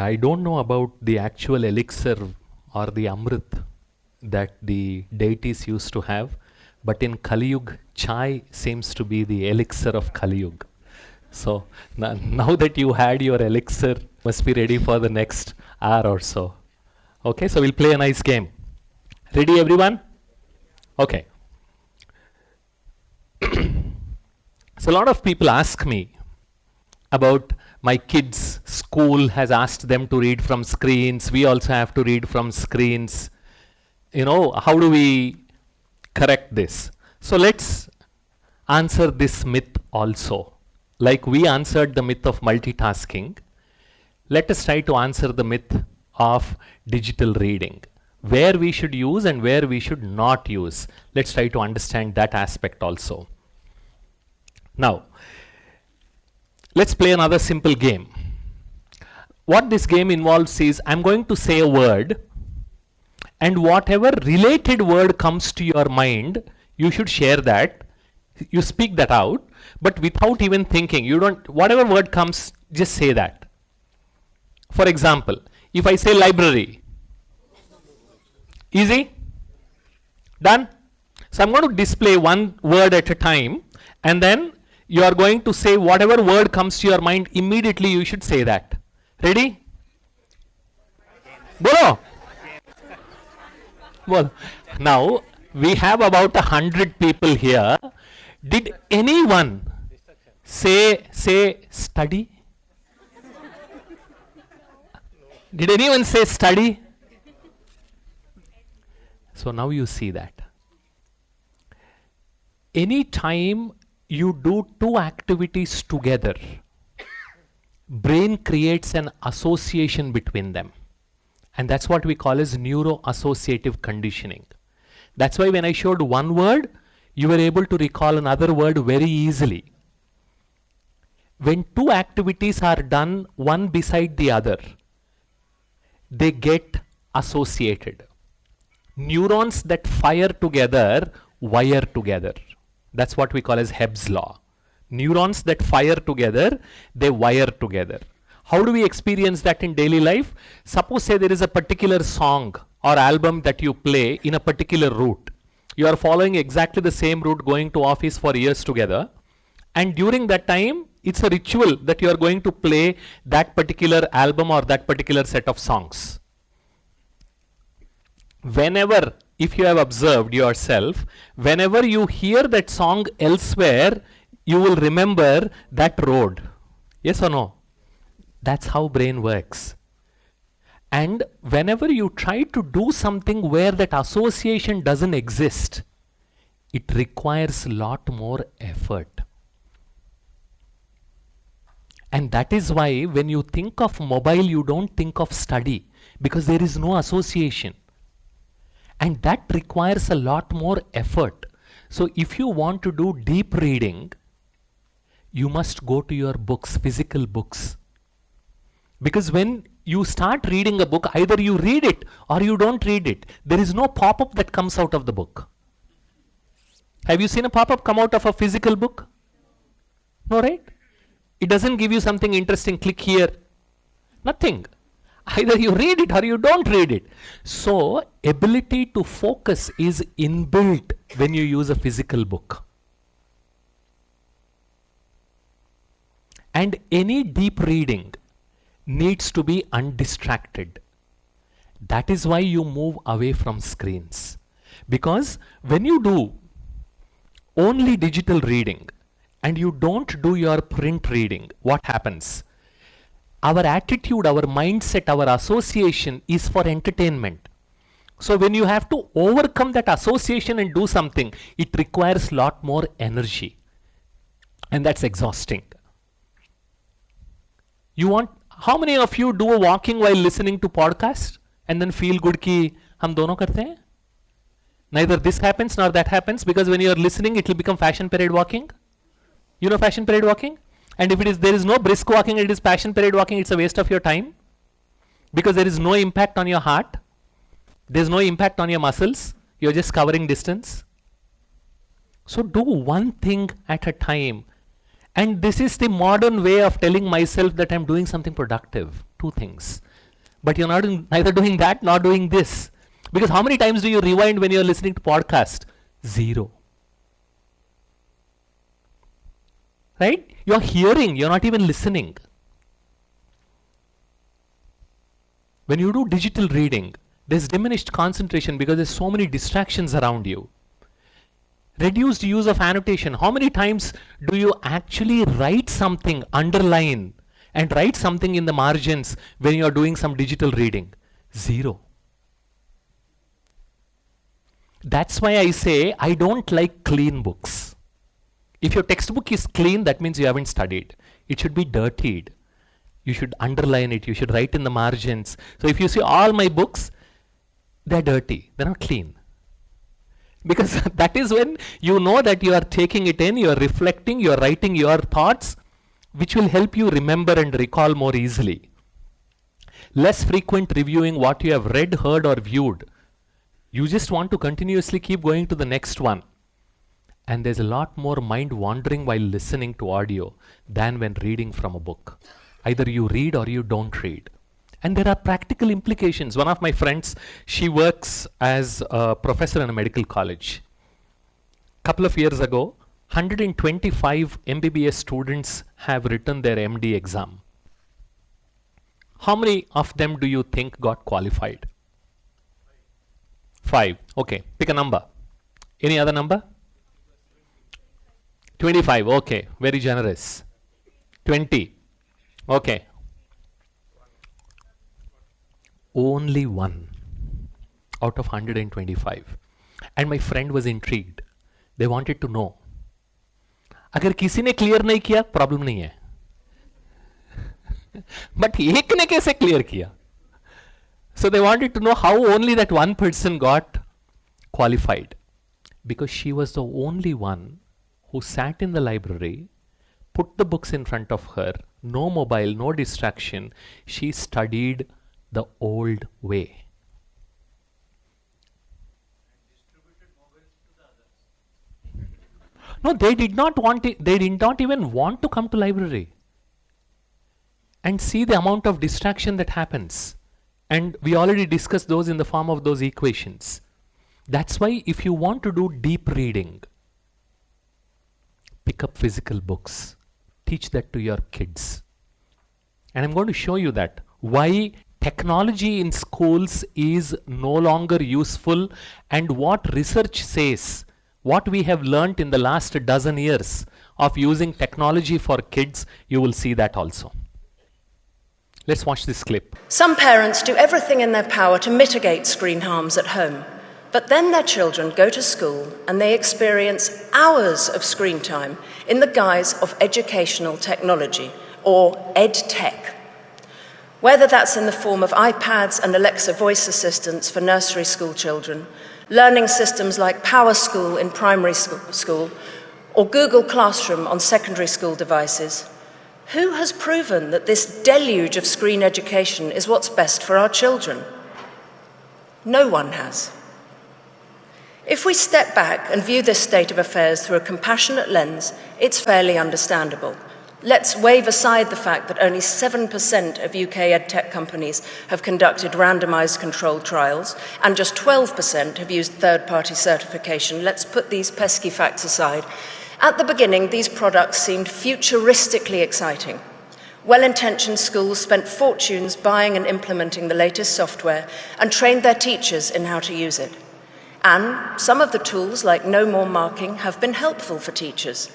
I don't know about the actual elixir or the amrit that the deities used to have, but in Kali Yuga, chai seems to be the elixir of Kali Yuga. So now that you had your elixir, must be ready for the next hour or so. Okay, so we'll play a nice game. Ready, everyone? Okay. So a lot of people ask me about my kids. School has asked them to read from screens. We also have to read from screens. You know, how do we correct this? So let's answer this myth also. Like we answered the myth of multitasking, let us try to answer the myth of digital reading. Where we should use and where we should not use. Let's try to understand that aspect also. Now, let's play another simple game. What this game involves is I'm going to say a word, and whatever related word comes to your mind, you should share that. You speak that out, but without even thinking. You don't, whatever word comes, just say that. For example, if I say library, easy? Done? So I'm going to display one word at a time, and then you are going to say whatever word comes to your mind, immediately you should say that. Ready? Bolo. Well, now we have about 100 people here. Did anyone say study? Did anyone say study? So now you see that. Any time you do two activities together, brain creates an association between them. And that's what we call as neuro-associative conditioning. That's why when I showed one word, you were able to recall another word very easily. When two activities are done one beside the other, they get associated. Neurons that fire together wire together. That's what we call as Hebb's law. Neurons that fire together, they wire together. How do we experience that in daily life? Suppose say there is a particular song or album that you play in a particular route. You are following exactly the same route going to office for years together. And during that time, it's a ritual that you are going to play that particular album or that particular set of songs. Whenever, if you have observed yourself, whenever you hear that song elsewhere, you will remember that road. Yes or no? That's how brain works. And whenever you try to do something where that association doesn't exist, it requires a lot more effort. And that is why when you think of mobile, you don't think of study, because there is no association. And that requires a lot more effort. So if you want to do deep reading, you must go to your books, physical books. Because when you start reading a book, either you read it or you don't read it. There is no pop-up that comes out of the book. Have you seen a pop-up come out of a physical book? No, right? It doesn't give you something interesting, click here. Nothing. Either you read it or you don't read it. So, ability to focus is inbuilt when you use a physical book. And any deep reading needs to be undistracted. That is why you move away from screens. Because when you do only digital reading and you don't do your print reading, what happens? Our attitude, our mindset, our association is for entertainment. So when you have to overcome that association and do something, it requires a lot more energy. And that's exhausting. You want, how many of you do a walking while listening to podcast and then feel good ki hum dono karte hain? Neither this happens nor that happens, because when you are listening, it will become fashion parade walking. You know fashion parade walking? And if there is no brisk walking, it is passion parade walking, it's a waste of your time. Because there is no impact on your heart. There is no impact on your muscles. You're just covering distance. So do one thing at a time. And this is the modern way of telling myself that I'm doing something productive. two things. But you're not neither doing that nor doing this. Because how many times do you rewind when you're listening to podcast? 0. Right? You're hearing, you're not even listening. When you do digital reading, there's diminished concentration because there's so many distractions around you. Reduced use of annotation. How many times do you actually write something, underline, and write something in the margins when you're doing some digital reading? 0. That's why I say I don't like clean books. If your textbook is clean, that means you haven't studied. It should be dirtied. You should underline it. You should write in the margins. So if you see all my books, they're dirty. They're not clean. Because that is when you know that you are taking it in, you are reflecting, you are writing your thoughts, which will help you remember and recall more easily. Less frequent reviewing what you have read, heard, or viewed. You just want to continuously keep going to the next one. And there's a lot more mind wandering while listening to audio than when reading from a book. Either you read or you don't read. And there are practical implications. One of my friends, she works as a professor in a medical college. A couple of years ago, 125 MBBS students have written their MD exam. How many of them do you think got qualified? 5. Okay, pick a number. Any other number? 25. Okay, very generous. 20. Okay. Only 1 out of 125. And my friend was intrigued. They wanted to know. अगर किसी ने clear नहीं किया, problem नहीं है. But एक ने कैसे क्लियर किया? So they wanted to know how only that one person got qualified. Because she was the only one who sat in the library, put the books in front of her, no mobile, no distraction. She studied the old way. No, they did not want it. They did not even want to come to library and see the amount of distraction that happens. And we already discussed those in the form of those equations. That's why if you want to do deep reading, pick up physical books. Teach that to your kids. And I'm going to show you that. Why technology in schools is no longer useful and what research says, what we have learnt in the last dozen years of using technology for kids, you will see that also. Let's watch this clip. Some parents do everything in their power to mitigate screen harms at home, but then their children go to school and they experience hours of screen time in the guise of educational technology, or ed-tech. Whether that's in the form of iPads and Alexa voice assistants for nursery school children, learning systems like PowerSchool in primary school, or Google Classroom on secondary school devices, who has proven that this deluge of screen education is what's best for our children? No one has. If we step back and view this state of affairs through a compassionate lens, it's fairly understandable. Let's wave aside the fact that only 7% of UK edtech companies have conducted randomized controlled trials, and just 12% have used third-party certification. Let's put these pesky facts aside. At the beginning, these products seemed futuristically exciting. Well-intentioned schools spent fortunes buying and implementing the latest software and trained their teachers in how to use it. And some of the tools, like no more marking, have been helpful for teachers.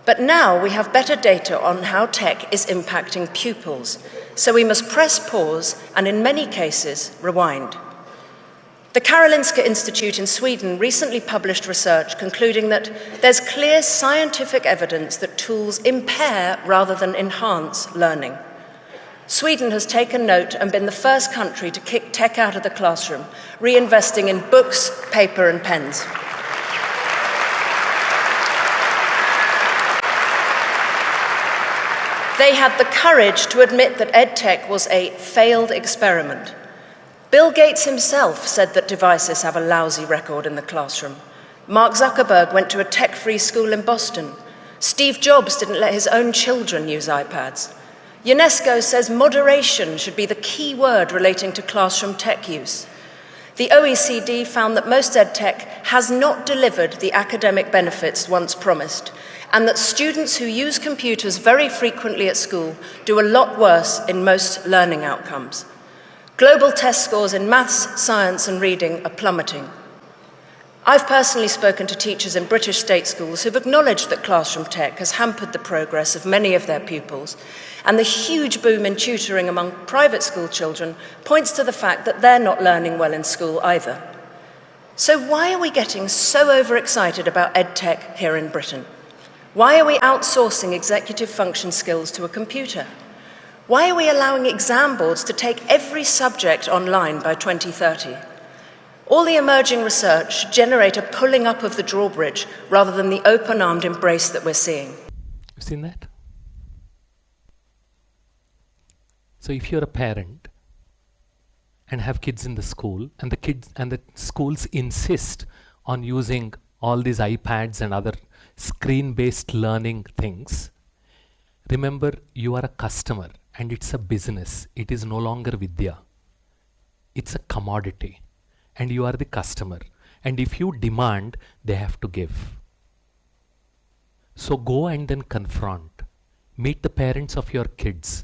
But now we have better data on how tech is impacting pupils, so we must press pause and, in many cases, rewind. The Karolinska Institute in Sweden recently published research concluding that there's clear scientific evidence that tools impair rather than enhance learning. Sweden has taken note and been the first country to kick tech out of the classroom, reinvesting in books, paper, and pens. They had the courage to admit that EdTech was a failed experiment. Bill Gates himself said that devices have a lousy record in the classroom. Mark Zuckerberg went to a tech-free school in Boston. Steve Jobs didn't let his own children use iPads. UNESCO says moderation should be the key word relating to classroom tech use. The OECD found that most EdTech has not delivered the academic benefits once promised, and that students who use computers very frequently at school do a lot worse in most learning outcomes. Global test scores in maths, science and reading are plummeting. I've personally spoken to teachers in British state schools who've acknowledged that classroom tech has hampered the progress of many of their pupils, and the huge boom in tutoring among private school children points to the fact that they're not learning well in school either. So why are we getting so overexcited about EdTech here in Britain? Why are we outsourcing executive function skills to a computer? Why are we allowing exam boards to take every subject online by 2030? All the emerging research should generate a pulling up of the drawbridge rather than the open-armed embrace that we're seeing. You've seen that? So if you're a parent and have kids in the school, and the schools insist on using all these iPads and other screen-based learning things, remember you are a customer and it's a business. It is no longer Vidya. It's a commodity. And you are the customer. And if you demand, they have to give. So go and then confront. Meet the parents of your kids.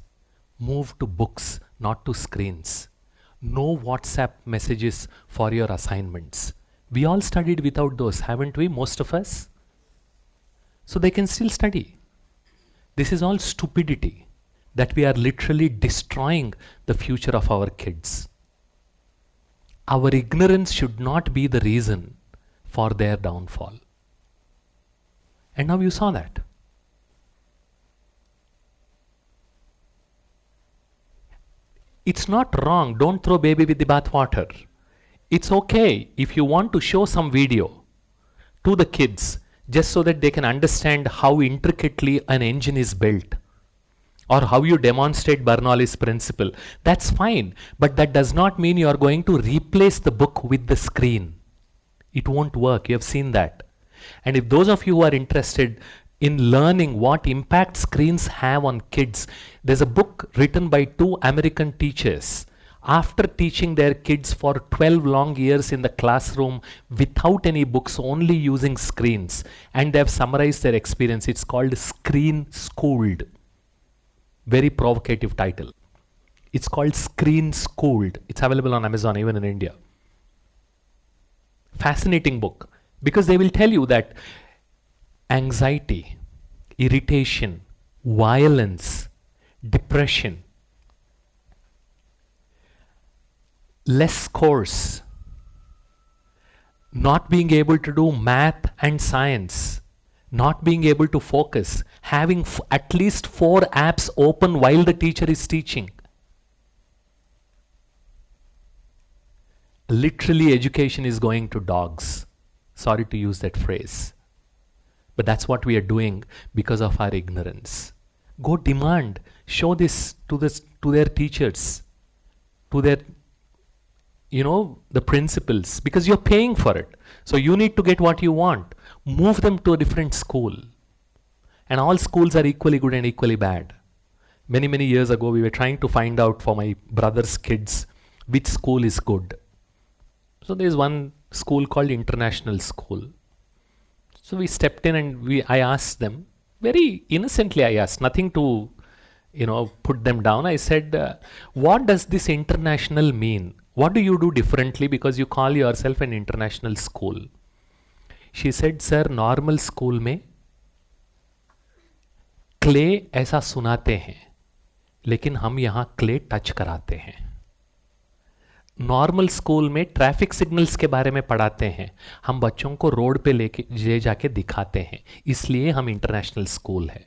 Move to books, not to screens. No WhatsApp messages for your assignments. We all studied without those, haven't we, most of us? So they can still study. This is all stupidity that we are literally destroying the future of our kids. Our ignorance should not be the reason for their downfall. And now you saw that. It's not wrong. Don't throw baby with the bathwater. It's okay if you want to show some video to the kids just so that they can understand how intricately an engine is built, or how you demonstrate Bernoulli's principle. That's fine, but that does not mean you are going to replace the book with the screen. It won't work. You have seen that. And if those of you who are interested in learning what impact screens have on kids, there's a book written by 2 American teachers. After teaching their kids for 12 long years in the classroom without any books, only using screens, and they have summarized their experience. It's called Screen Schooled. Very provocative title. It's called Screen Schooled. It's available on Amazon, even in India. Fascinating book, because they will tell you that anxiety, irritation, violence, depression, less scores, not being able to do math and science, not being able to focus, having at least 4 apps open while the teacher is teaching. Literally, education is going to dogs. Sorry to use that phrase. But that's what we are doing because of our ignorance. Go demand, show this to their teachers, to their, the principals, because you're paying for it. So you need to get what you want. Move them to a different school. And all schools are equally good and equally bad. Many, many years ago, we were trying to find out for my brother's kids which school is good. So there's one school called International School. So we stepped in and I asked them, very innocently I asked, nothing to, put them down. I said, what does this international mean? What do you do differently because you call yourself an international school? She said, sir, normal school में clay ऐसा सुनाते हैं, लेकिन हम यहाँ clay touch कराते हैं. Normal school में ट्रैफिक सिग्नल्स के बारे में पढ़ाते हैं, हम बच्चों को रोड पे ले जाके दिखाते हैं, इसलिए हम इंटरनेशनल स्कूल है.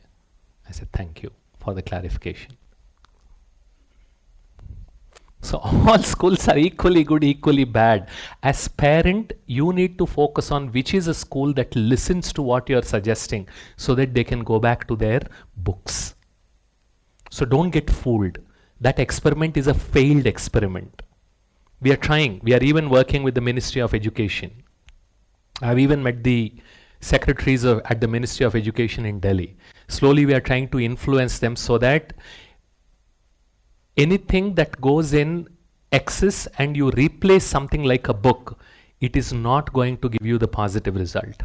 I said, thank you for the clarification. So all schools are equally good, equally bad. As parent, you need to focus on which is a school that listens to what you're suggesting so that they can go back to their books. So don't get fooled. That experiment is a failed experiment. We are trying. We are even working with the Ministry of Education. I've even met the secretaries at the Ministry of Education in Delhi. Slowly we are trying to influence them so that anything that goes in excess and you replace something like a book, it is not going to give you the positive result.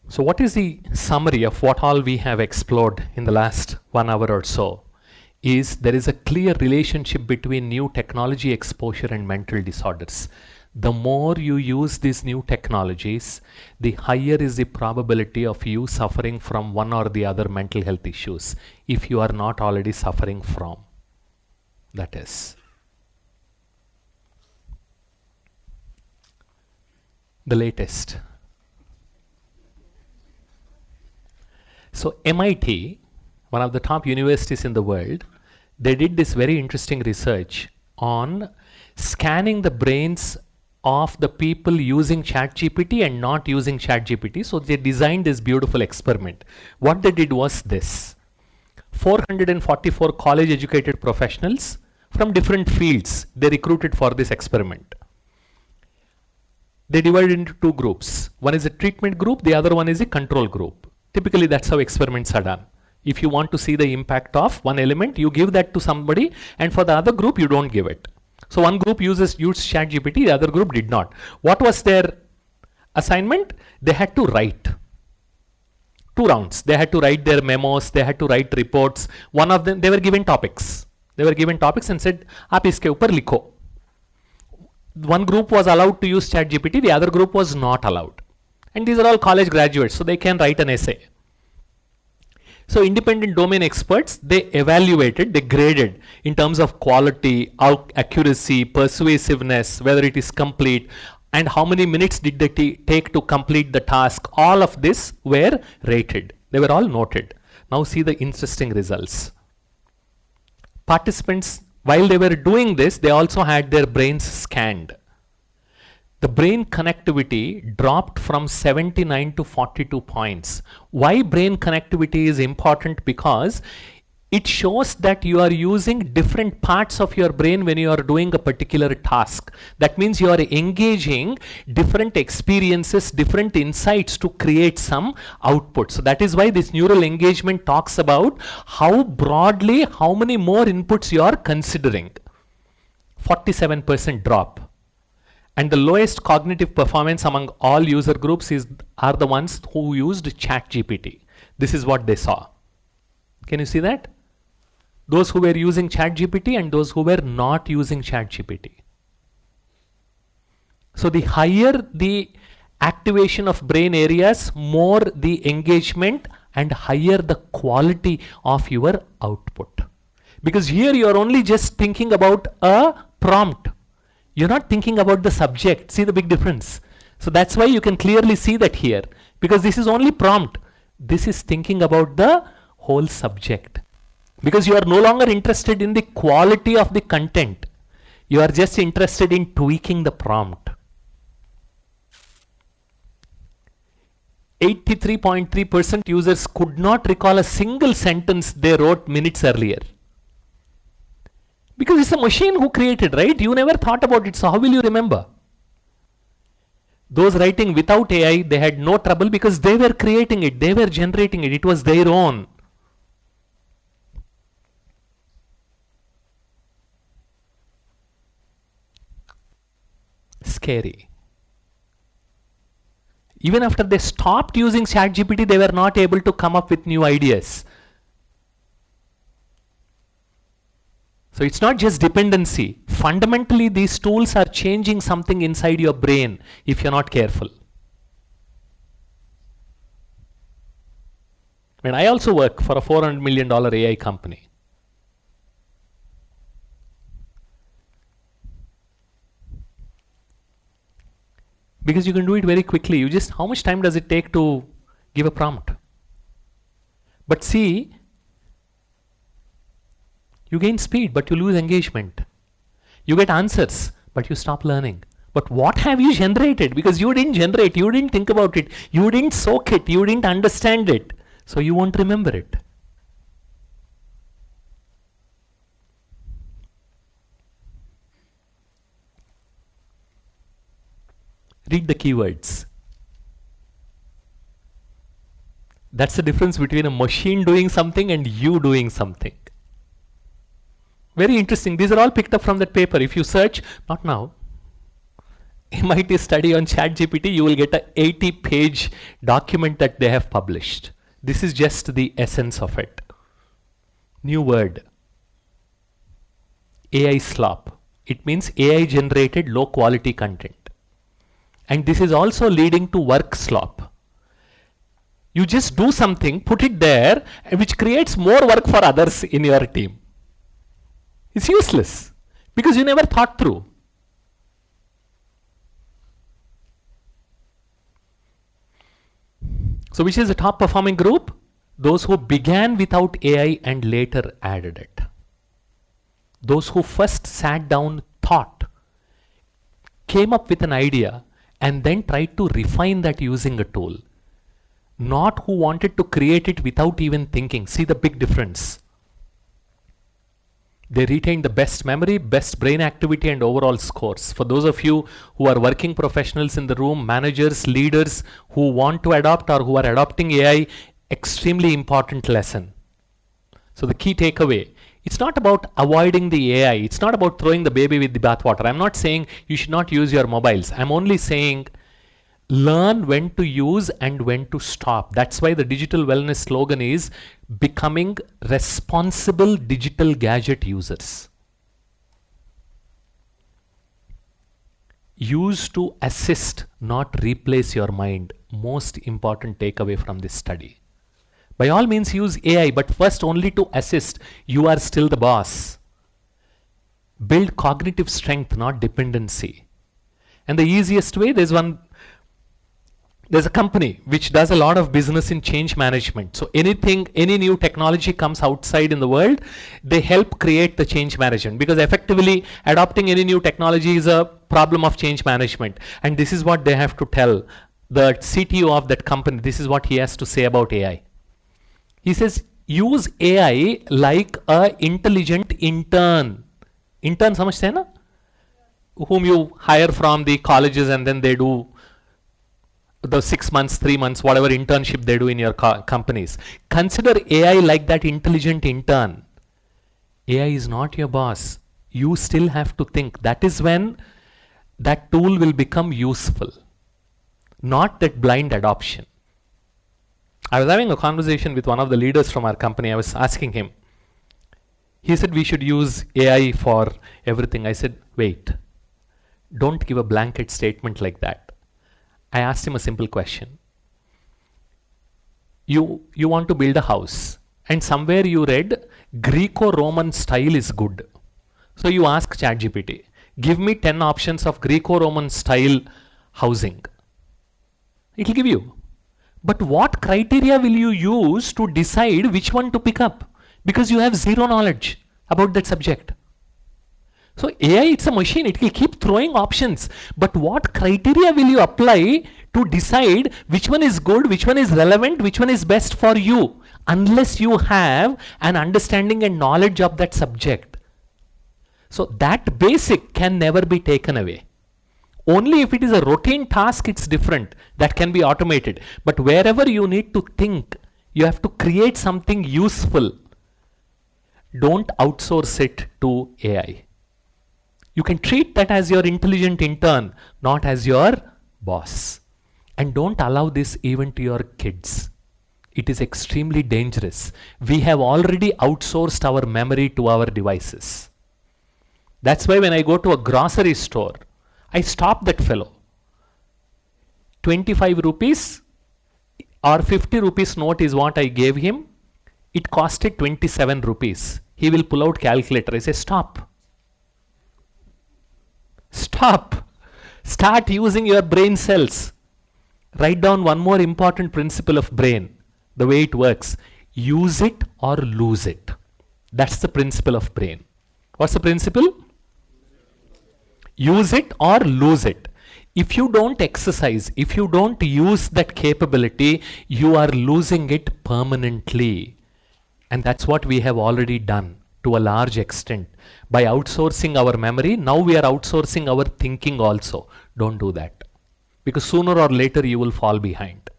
So what is the summary of what all we have explored in the last 1 hour or so? Is there is a clear relationship between new technology exposure and mental disorders. The more you use these new technologies, the higher is the probability of you suffering from one or the other mental health issues, if you are not already suffering from. That is. The latest. So MIT, one of the top universities in the world, they did this very interesting research on scanning the brains of the people using ChatGPT and not using ChatGPT. So they designed this beautiful experiment. What they did was this. 444 college educated professionals from different fields they recruited for this experiment. They divided into 2 groups. One is a treatment group, the other one is a control group. Typically that's how experiments are done. If you want to see the impact of one element, you give that to somebody, and for the other group you don't give it. So one group used ChatGPT, the other group did not. What was their assignment? They had to write. 2 rounds. They had to write their memos, they had to write reports. One of them, they were given topics. They were given topics and said, "Aap iske upar likho." One group was allowed to use ChatGPT, the other group was not allowed. And these are all college graduates, so they can write an essay. So independent domain experts, they evaluated, they graded in terms of quality, accuracy, persuasiveness, whether it is complete, and how many minutes did they take to complete the task. All of this were rated. They were all noted. Now see the interesting results. Participants, while they were doing this, they also had their brains scanned. The brain connectivity dropped from 79 to 42 points. Why brain connectivity is important? Because it shows that you are using different parts of your brain when you are doing a particular task. That means you are engaging different experiences, different insights to create some output. So that is why this neural engagement talks about how broadly, how many more inputs you are considering. 47% drop. And the lowest cognitive performance among all user groups are the ones who used ChatGPT. This is what they saw. Can you see that? Those who were using ChatGPT and those who were not using ChatGPT. So the higher the activation of brain areas, more the engagement and higher the quality of your output. Because here you are only just thinking about a prompt. You're not thinking about the subject. See the big difference. So that's why you can clearly see that here. Because this is only prompt. This is thinking about the whole subject. Because you are no longer interested in the quality of the content. You are just interested in tweaking the prompt. 83.3% users could not recall a single sentence they wrote minutes earlier. Because it's a machine who created, right? You never thought about it, so how will you remember? Those writing without AI, they had no trouble because they were creating it, they were generating it, it was their own. Scary. Even after they stopped using ChatGPT, they were not able to come up with new ideas. So it's not just dependency. Fundamentally, these tools are changing something inside your brain if you're not careful. I also work for a $400 million AI company. Because you can do it very quickly. How much time does it take to give a prompt? But see, you gain speed, but you lose engagement. You get answers, but you stop learning. But what have you generated? Because you didn't generate, you didn't think about it, you didn't soak it, you didn't understand it. So you won't remember it. Read the keywords. That's the difference between a machine doing something and you doing something. Very interesting. These are all picked up from that paper. If you search, not now, MIT study on ChatGPT, you will get a 80-page document that they have published. This is just the essence of it. New word. AI slop. It means AI generated low quality content. And this is also leading to work slop. You just do something, put it there, which creates more work for others in your team. It's useless because you never thought through. So which is the top performing group? Those who began without AI and later added it. Those who first sat down, thought, came up with an idea, and then tried to refine that using a tool. Not who wanted to create it without even thinking. See the big difference. They retain the best memory, best brain activity, and overall scores. For those of you who are working professionals in the room, managers, leaders who want to adopt or who are adopting AI, extremely important lesson. So the key takeaway, it's not about avoiding the AI. It's not about throwing the baby with the bathwater. I'm not saying you should not use your mobiles. I'm only saying learn when to use and when to stop. That's why the digital wellness slogan is becoming responsible digital gadget users. Use to assist, not replace your mind. Most important takeaway from this study. By all means use AI, but first only to assist. You are still the boss. Build cognitive strength, not dependency. And the easiest way, there's a company which does a lot of business in change management. So any new technology comes outside in the world, they help create the change management, because effectively adopting any new technology is a problem of change management. And this is what they have to tell the CTO of that company. This is what he has to say about AI. He says, use AI like a intelligent intern. Intern समझते हैं ना? Whom you hire from the colleges and then they do the 6 months, 3 months, whatever internship they do in your companies. Consider AI like that intelligent intern. AI is not your boss. You still have to think. That is when that tool will become useful. Not that blind adoption. I was having a conversation with one of the leaders from our company. I was asking him. He said we should use AI for everything. I said, wait. Don't give a blanket statement like that. I asked him a simple question. You want to build a house, and somewhere you read Greco-Roman style is good. So you ask ChatGPT, give me 10 options of Greco-Roman style housing. It will give you. But what criteria will you use to decide which one to pick up? Because you have zero knowledge about that subject. So AI, it's a machine, it will keep throwing options. But what criteria will you apply to decide which one is good, which one is relevant, which one is best for you, unless you have an understanding and knowledge of that subject? So that basic can never be taken away. Only if it is a routine task, it's different. That can be automated. But wherever you need to think, you have to create something useful. Don't outsource it to AI. You can treat that as your intelligent intern, not as your boss. And don't allow this even to your kids. It is extremely dangerous. We have already outsourced our memory to our devices. That's why when I go to a grocery store, I stop that fellow. 25 rupees or 50 rupees note is what I gave him. It costed 27 rupees. He will pull out calculator. I say, stop. Stop. Start using your brain cells. Write down one more important principle of brain. The way it works. Use it or lose it. That's the principle of brain. What's the principle? Use it or lose it. If you don't exercise, if you don't use that capability, you are losing it permanently. And that's what we have already done to a large extent. By outsourcing our memory, now we are outsourcing our thinking also. Don't do that. Because sooner or later you will fall behind.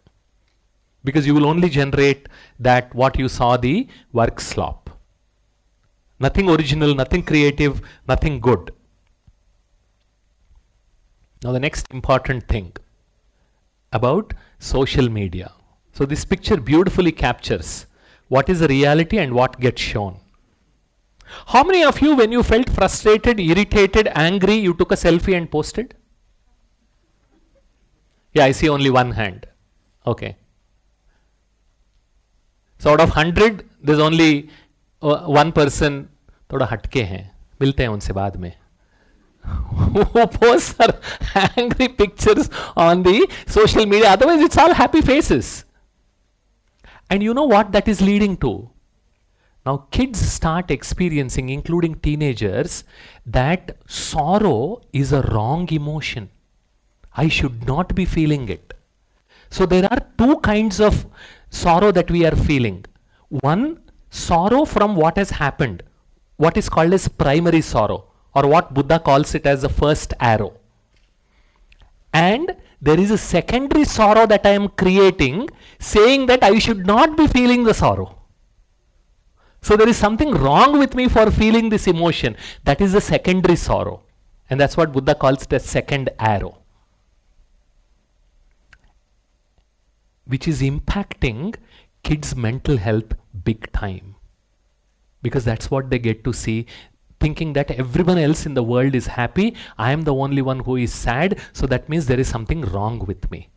Because you will only generate that what you saw, the work slop. Nothing original, nothing creative, nothing good. Now the next important thing about social media. So this picture beautifully captures what is the reality and what gets shown. How many of you, when you felt frustrated, irritated, angry, you took a selfie and posted? Yeah, I see only one hand. Okay. So out of 100, there's only one person थोड़ा हटके हैं, मिलते हैं उनसे बाद में. Who posts her angry pictures on the social media? Otherwise, it's all happy faces. And you know what that is leading to? Now, kids start experiencing, including teenagers, that sorrow is a wrong emotion. I should not be feeling it. So, there are two kinds of sorrow that we are feeling. One, sorrow from what has happened, what is called as primary sorrow, or what Buddha calls it as the first arrow. And there is a secondary sorrow that I am creating, saying that I should not be feeling the sorrow. So there is something wrong with me for feeling this emotion. That is the secondary sorrow. And that's what Buddha calls the second arrow, which is impacting kids' mental health big time. Because that's what they get to see, thinking that everyone else in the world is happy, I am the only one who is sad, so that means there is something wrong with me.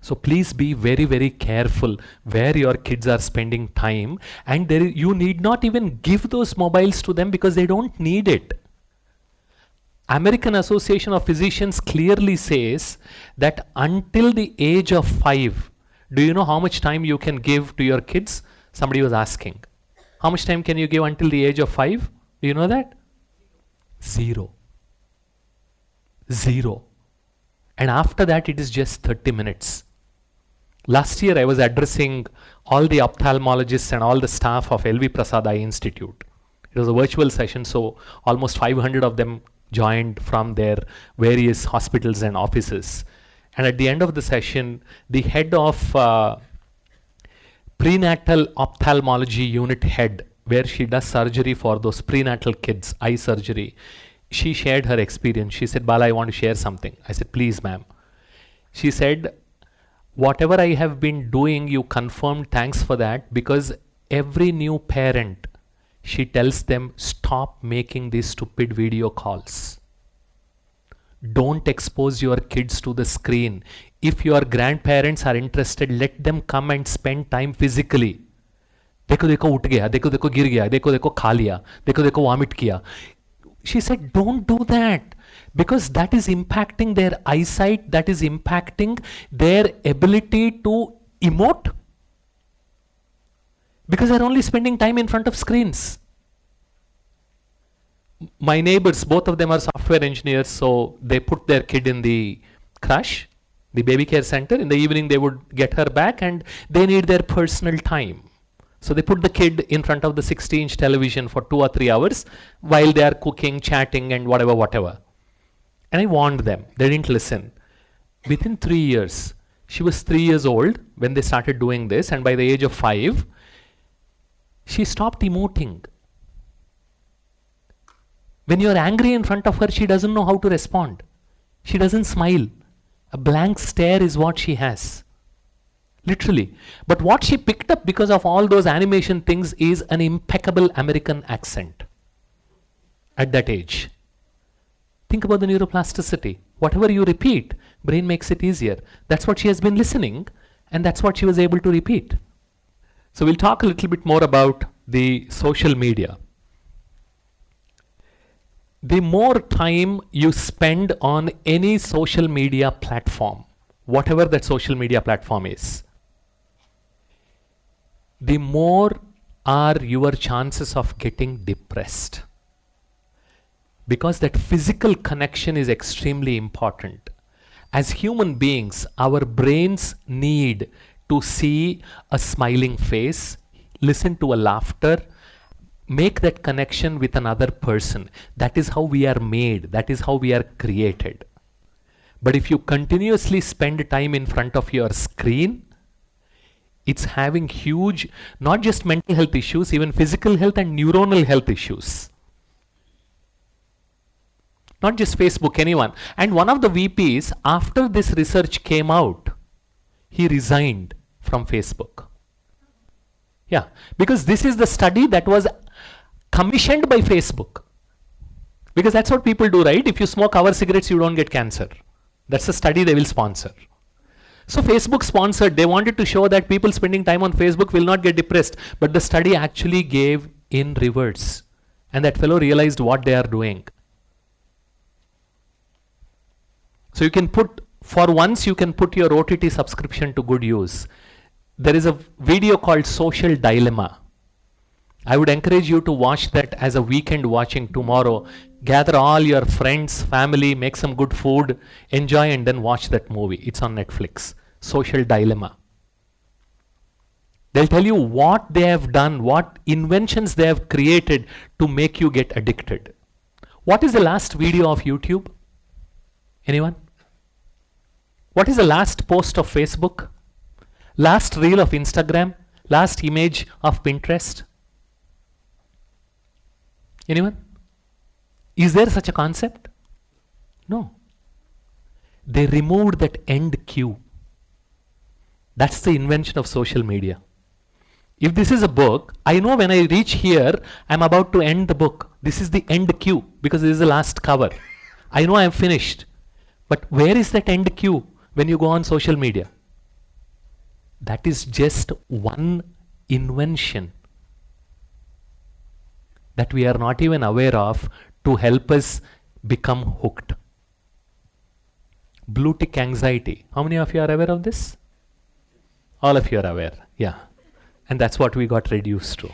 So please be very, very careful where your kids are spending time, and you need not even give those mobiles to them because they don't need it. American Association of Physicians clearly says that until the age of 5, do you know how much time you can give to your kids? Somebody was asking. How much time can you give until the age of 5? Do you know that? 0. And after that, it is just 30 minutes. Last year, I was addressing all the ophthalmologists and all the staff of LV Prasad Eye Institute. It was a virtual session, so almost 500 of them joined from their various hospitals and offices. And at the end of the session, the head of prenatal ophthalmology unit head, where she does surgery for those prenatal kids, eye surgery, she shared her experience. She said, Bala, I want to share something. I said, please, ma'am. She said, whatever I have been doing, you confirmed, thanks for that, because every new parent, she tells them, stop making these stupid video calls. Don't expose your kids to the screen. If your grandparents are interested, let them come and spend time physically. देखो देखो उठ गया, देखो देखो गिर गया, देखो देखो खा लिया, देखो देखो vomit किया. She said, don't do that, because that is impacting their eyesight, that is impacting their ability to emote, because they're only spending time in front of screens. My neighbors, both of them are software engineers, so they put their kid in the crash, the baby care center. In the evening, they would get her back, and they need their personal time. So they put the kid in front of the 60-inch television for 2 or 3 hours while they are cooking, chatting, and whatever. And I warned them. They didn't listen. Within 3 years, she was 3 years old when they started doing this, and by the age of 5, she stopped emoting. When you're angry in front of her, she doesn't know how to respond. She doesn't smile. A blank stare is what she has. Literally. But what she picked up because of all those animation things is an impeccable American accent at that age. Think about the neuroplasticity. Whatever you repeat, brain makes it easier. That's what she has been listening, and that's what she was able to repeat. So we'll talk a little bit more about the social media. The more time you spend on any social media platform, whatever that social media platform is, the more are your chances of getting depressed. Because that physical connection is extremely important. As human beings, our brains need to see a smiling face, listen to a laughter, make that connection with another person. That is how we are made. That is how we are created. But if you continuously spend time in front of your screen, It's having huge, not just mental health issues, even physical health and neuronal health issues. Not just Facebook, anyone. And one of the VPs, after this research came out, he resigned from Facebook. Yeah, because this is the study that was commissioned by Facebook. Because that's what people do, right? If you smoke our cigarettes, you don't get cancer. That's a study they will sponsor. So Facebook sponsored, they wanted to show that people spending time on Facebook will not get depressed. But the study actually gave in reverse. And that fellow realized what they are doing. So you can put, for once you can put your OTT subscription to good use. There is a video called Social Dilemma. I would encourage you to watch that as a weekend watching tomorrow. Gather all your friends, family, make some good food, enjoy, and then watch that movie. It's on Netflix. Social Dilemma. They'll tell you what they have done, what inventions they have created to make you get addicted. What is the last video of YouTube? Anyone? What is the last post of Facebook? Last reel of Instagram? Last image of Pinterest? Anyone? Is there such a concept? No. They removed that end cue. That's the invention of social media. If this is a book, I know when I reach here, I'm about to end the book. This is the end cue because this is the last cover. I know I'm finished. But where is that end cue when you go on social media? That is just one invention that we are not even aware of to help us become hooked. Blue tick anxiety. How many of you are aware of this? All of you are aware. Yeah. And that's what we got reduced to.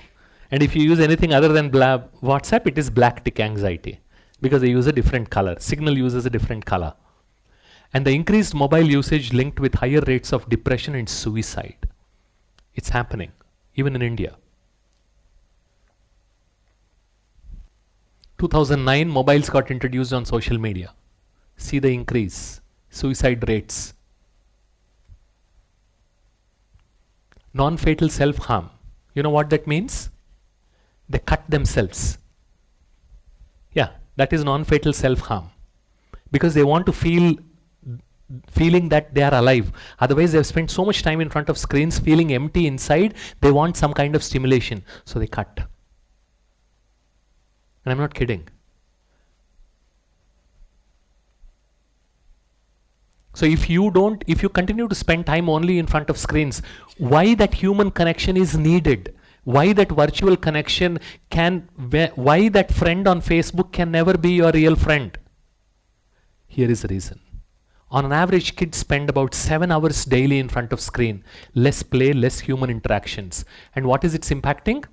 And if you use anything other than WhatsApp, it is black tick anxiety because they use a different color. Signal uses a different color. And the increased mobile usage linked with higher rates of depression and suicide. It's happening, even in India. 2009, mobiles got introduced on social media. See the increase, suicide rates. Non-fatal self-harm. You know what that means? They cut themselves. Yeah, that is non-fatal self-harm. Because they want to feeling that they are alive. Otherwise, they've spent so much time in front of screens feeling empty inside, they want some kind of stimulation. So they cut. And I'm not kidding. So if you continue to spend time only in front of screens, why that human connection is needed? Why that virtual connection why that friend on Facebook can never be your real friend? Here is the reason. On an average, kids spend about 7 hours daily in front of screen. Less play, less human interactions. And what is it's impacting?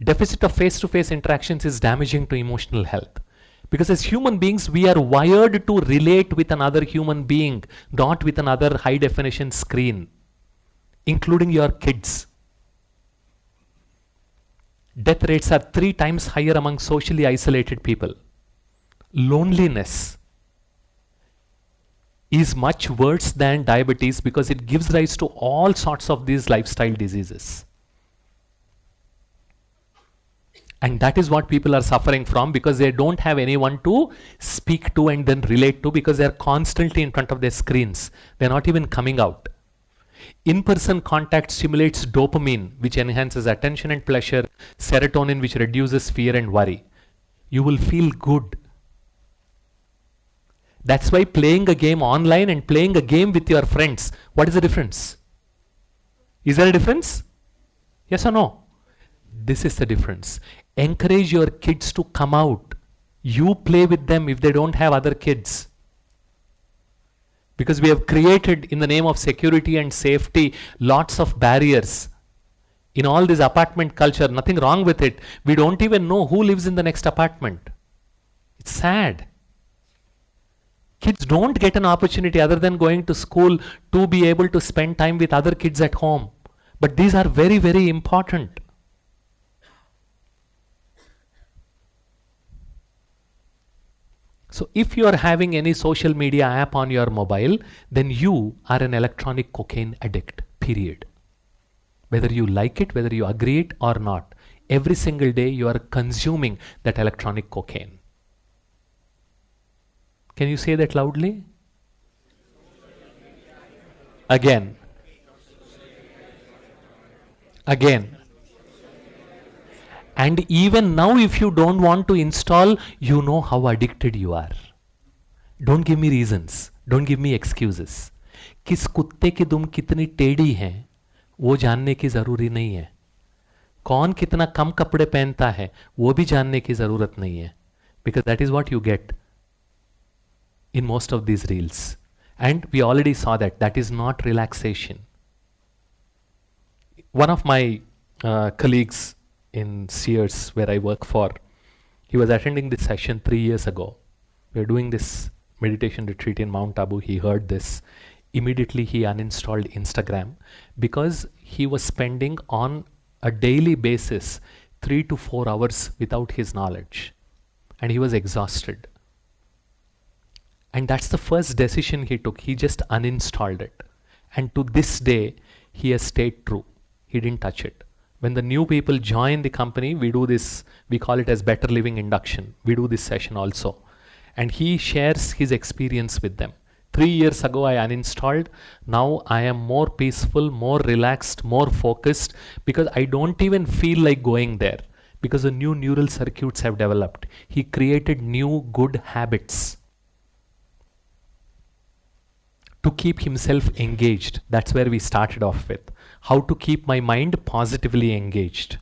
Deficit of face-to-face interactions is damaging to emotional health. Because as human beings, we are wired to relate with another human being, not with another high-definition screen, including your kids. Death rates are 3 times higher among socially isolated people. Loneliness is much worse than diabetes because it gives rise to all sorts of these lifestyle diseases. And that is what people are suffering from because they don't have anyone to speak to and then relate to because they're constantly in front of their screens. They're not even coming out. In-person contact stimulates dopamine, which enhances attention and pleasure, serotonin, which reduces fear and worry. You will feel good. That's why playing a game online and playing a game with your friends, what is the difference? Is there a difference? Yes or no? This is the difference. Encourage your kids to come out. You play with them if they don't have other kids. Because we have created, in the name of security and safety, lots of barriers. In all this apartment culture, nothing wrong with it. We don't even know who lives in the next apartment. It's sad. Kids don't get an opportunity other than going to school to be able to spend time with other kids at home. But these are very, very important. So if you are having any social media app on your mobile, then you are an electronic cocaine addict, period. Whether you like it, whether you agree it or not, every single day you are consuming that electronic cocaine. Can you say that loudly? Again. Again. And even now, if you don't want to install, you know how addicted you are. Don't give me reasons. Don't give me excuses. किस कुत्ते की दुम कितनी टेढ़ी है वो जानने की जरूरी नहीं है. कौन कितना कम कपड़े पहनता है वो भी जानने की जरूरत नहीं है. Because that is what you get in most of these reels. And we already saw that. That is not relaxation. One of my colleagues in Sears, where I work for, he was attending this session 3 years ago. We were doing this meditation retreat in Mount Abu. He heard this. Immediately he uninstalled Instagram because he was spending on a daily basis 3 to 4 hours without his knowledge. And he was exhausted. And that's the first decision he took. He just uninstalled it. And to this day, he has stayed true. He didn't touch it. When the new people join the company, we do this, we call it as better living induction. We do this session also. And he shares his experience with them. 3 years ago, I uninstalled. Now I am more peaceful, more relaxed, more focused because I don't even feel like going there because the new neural circuits have developed. He created new good habits to keep himself engaged. That's where we started off with. How to keep my mind positively engaged.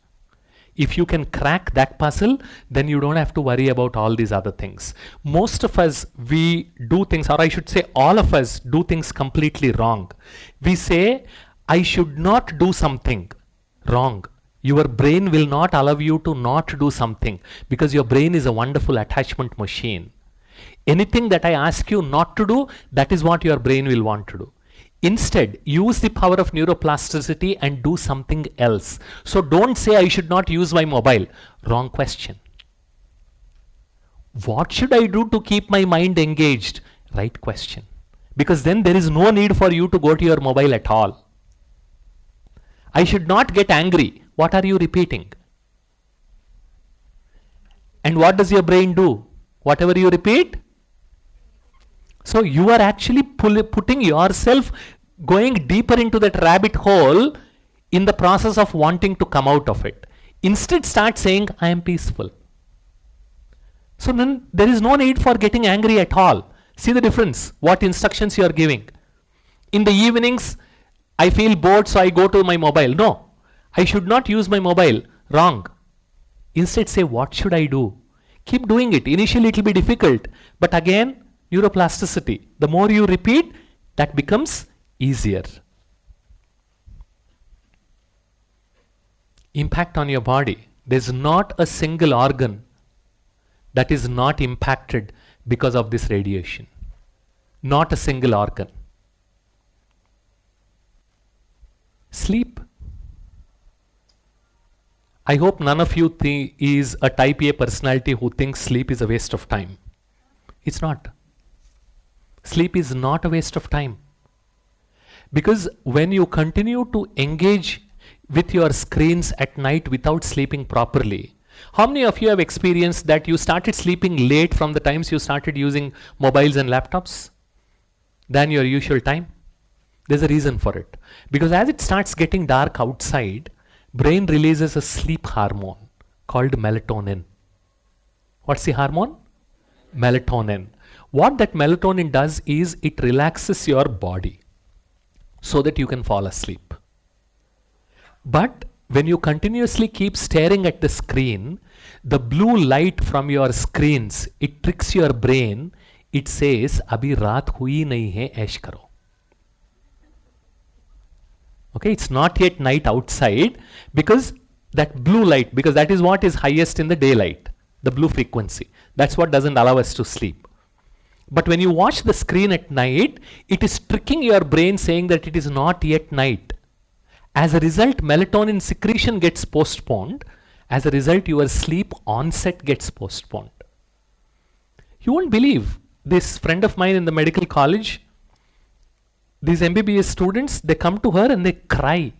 If you can crack that puzzle, then you don't have to worry about all these other things. Most of us, we do things, or I should say all of us do things completely wrong. We say, I should not do something. Wrong. Your brain will not allow you to not do something because your brain is a wonderful attachment machine. Anything that I ask you not to do, that is what your brain will want to do. Instead, use the power of neuroplasticity and do something else. So don't say I should not use my mobile. Wrong question. What should I do to keep my mind engaged? Right question. Because then there is no need for you to go to your mobile at all. I should not get angry. What are you repeating? And what does your brain do? Whatever you repeat? So you are actually putting yourself going deeper into that rabbit hole in the process of wanting to come out of it. Instead, start saying, I am peaceful. So then there is no need for getting angry at all. See the difference, what instructions you are giving. In the evenings, I feel bored, so I go to my mobile. No, I should not use my mobile. Wrong. Instead, say, what should I do? Keep doing it. Initially, it will be difficult. But again, neuroplasticity. The more you repeat, that becomes easier. Impact on your body. There's not a single organ that is not impacted because of this radiation. Not a single organ. Sleep. I hope none of you is a type A personality who thinks sleep is a waste of time. It's not. Sleep is not a waste of time. Because when you continue to engage with your screens at night without sleeping properly, how many of you have experienced that you started sleeping late from the times you started using mobiles and laptops than your usual time? There's a reason for it. Because as it starts getting dark outside, brain releases a sleep hormone called melatonin. What's the hormone? Melatonin. What that melatonin does is it relaxes your body so that you can fall asleep. But when you continuously keep staring at the screen, the blue light from your screens, it tricks your brain. It says, "Abhi raat hui nahi hai, ऐश करो." Okay, it's not yet night outside because that blue light, because that is what is highest in the daylight, the blue frequency. That's what doesn't allow us to sleep. But when you watch the screen at night, it is tricking your brain saying that it is not yet night. As a result, melatonin secretion gets postponed. As a result, your sleep onset gets postponed. You won't believe, this friend of mine in the medical college, these MBBS students, they come to her and they cry.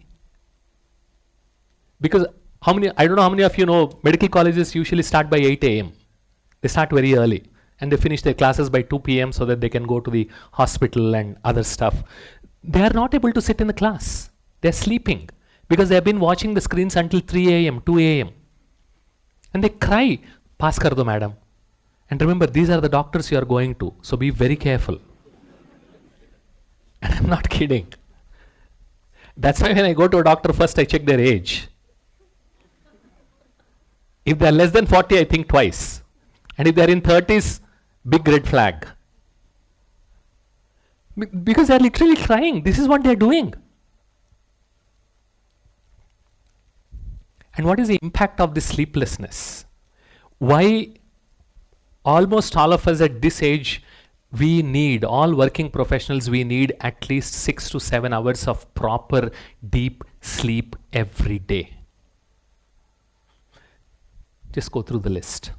Because I don't know how many of you know, medical colleges usually start by 8 a.m. They start very early and they finish their classes by 2 p.m. so that they can go to the hospital and other stuff. They are not able to sit in the class. They're sleeping because they have been watching the screens until 3 a.m., 2 a.m. And they cry, pass kar do madam. And remember, these are the doctors you are going to, so be very careful. And I'm not kidding. That's why when I go to a doctor, first I check their age. If they are less than 40, I think twice. And if they are in 30s, big red flag. Because they are literally crying. This is what they are doing. And what is the impact of this sleeplessness? Why almost all of us at this age, we need, all working professionals, we need at least 6 to 7 hours of proper deep sleep every day. Just go through the list.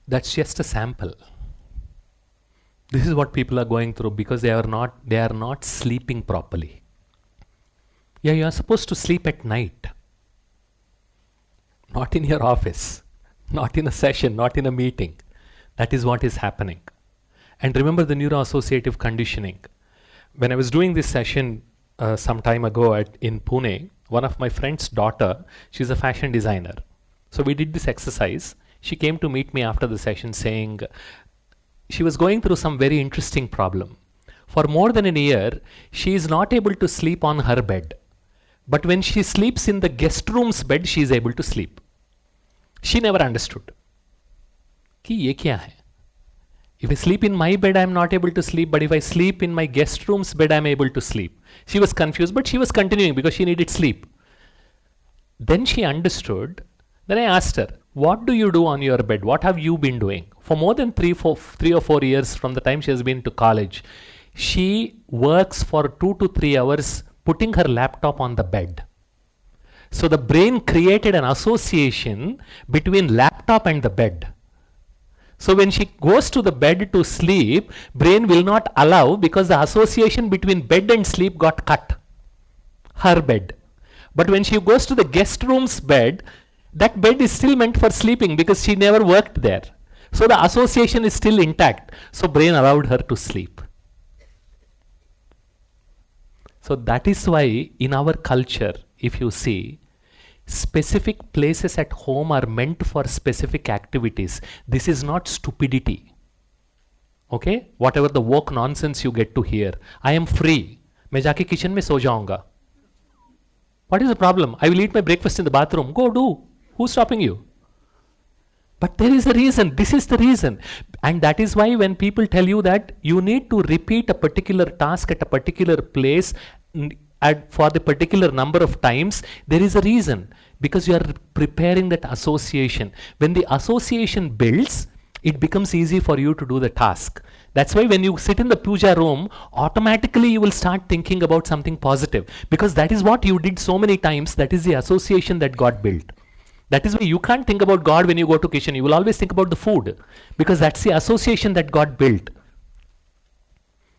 That's just a sample. This is what people are going through because they are not sleeping properly. Yeah, you are supposed to sleep at night. Not in your office, not in a session, not in a meeting. That is what is happening. And remember the neuroassociative conditioning. When I was doing this session some time ago in Pune, one of my friend's daughter, she's a fashion designer. So we did this exercise. She came to meet me after the session saying she was going through some very interesting problem. For more than a year, she is not able to sleep on her bed. But when she sleeps in the guest room's bed, she is able to sleep. She never understood. Ki ye kya hai? If I sleep in my bed, I am not able to sleep. But if I sleep in my guest room's bed, I am able to sleep. She was confused, but she was continuing because she needed sleep. Then she understood. Then I asked her, what do you do on your bed? What have you been doing? For more than 3 or 4 years from the time she has been to college, she works for 2 to 3 hours putting her laptop on the bed. So the brain created an association between laptop and the bed. So when she goes to the bed to sleep, brain will not allow because the association between bed and sleep got cut. Her bed. But when she goes to the guest room's bed, that bed is still meant for sleeping because she never worked there. So the association is still intact. So brain allowed her to sleep. So that is why in our culture, if you see, specific places at home are meant for specific activities. This is not stupidity. Okay? Whatever the woke nonsense you get to hear. I am free. मैं जाके kitchen में सो जाऊंगा. What is the problem? I will eat my breakfast in the bathroom. Go do. Who's stopping you? But there is a reason. This is the reason. And that is why when people tell you that you need to repeat a particular task at a particular place for the particular number of times, there is a reason. Because you are preparing that association. When the association builds, it becomes easy for you to do the task. That's why when you sit in the puja room, automatically you will start thinking about something positive. Because that is what you did so many times. That is the association that got built. That is why you can't think about God when you go to kitchen. You will always think about the food. Because that's the association that got built.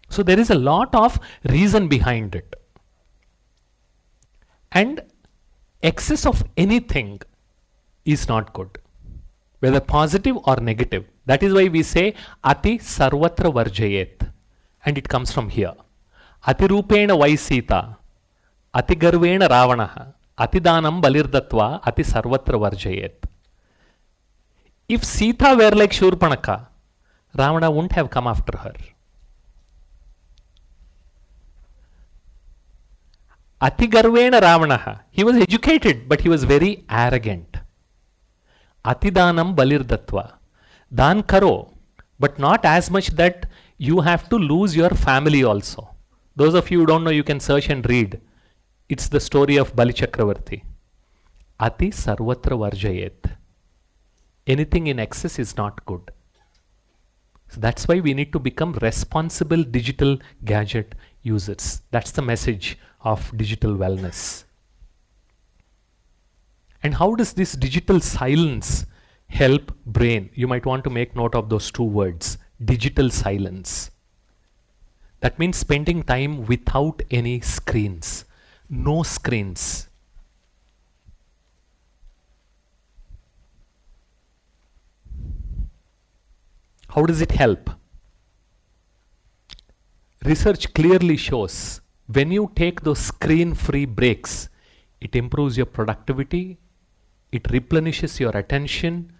So there is a lot of reason behind it. And excess of anything is not good. Whether positive or negative. That is why we say Ati Sarvatra Varjayet. And it comes from here. Ati Rupena Vaisita. Ati Garvena Ravanaha. Ati Danam Balirdatva. Ati Sarvatra Varjayet. If Sita were like Shurpanaka, Ravana wouldn't have come after her. Ati Garvena Ravanaha. He was educated, but he was very arrogant. Ati Danam Balirdatva. Dan karo, but not as much that you have to lose your family also. Those of you who don't know, you can search and read. It's the story of Bali Chakravarti. Ati Sarvatra Varjayet. Anything in excess is not good. So that's why we need to become responsible digital gadget users. That's the message of digital wellness. And how does this digital silence help brain? You might want to make note of those two words, digital silence. That means spending time without any screens, no screens. How does it help? Research clearly shows when you take those screen-free breaks, it improves your productivity, it replenishes your attention,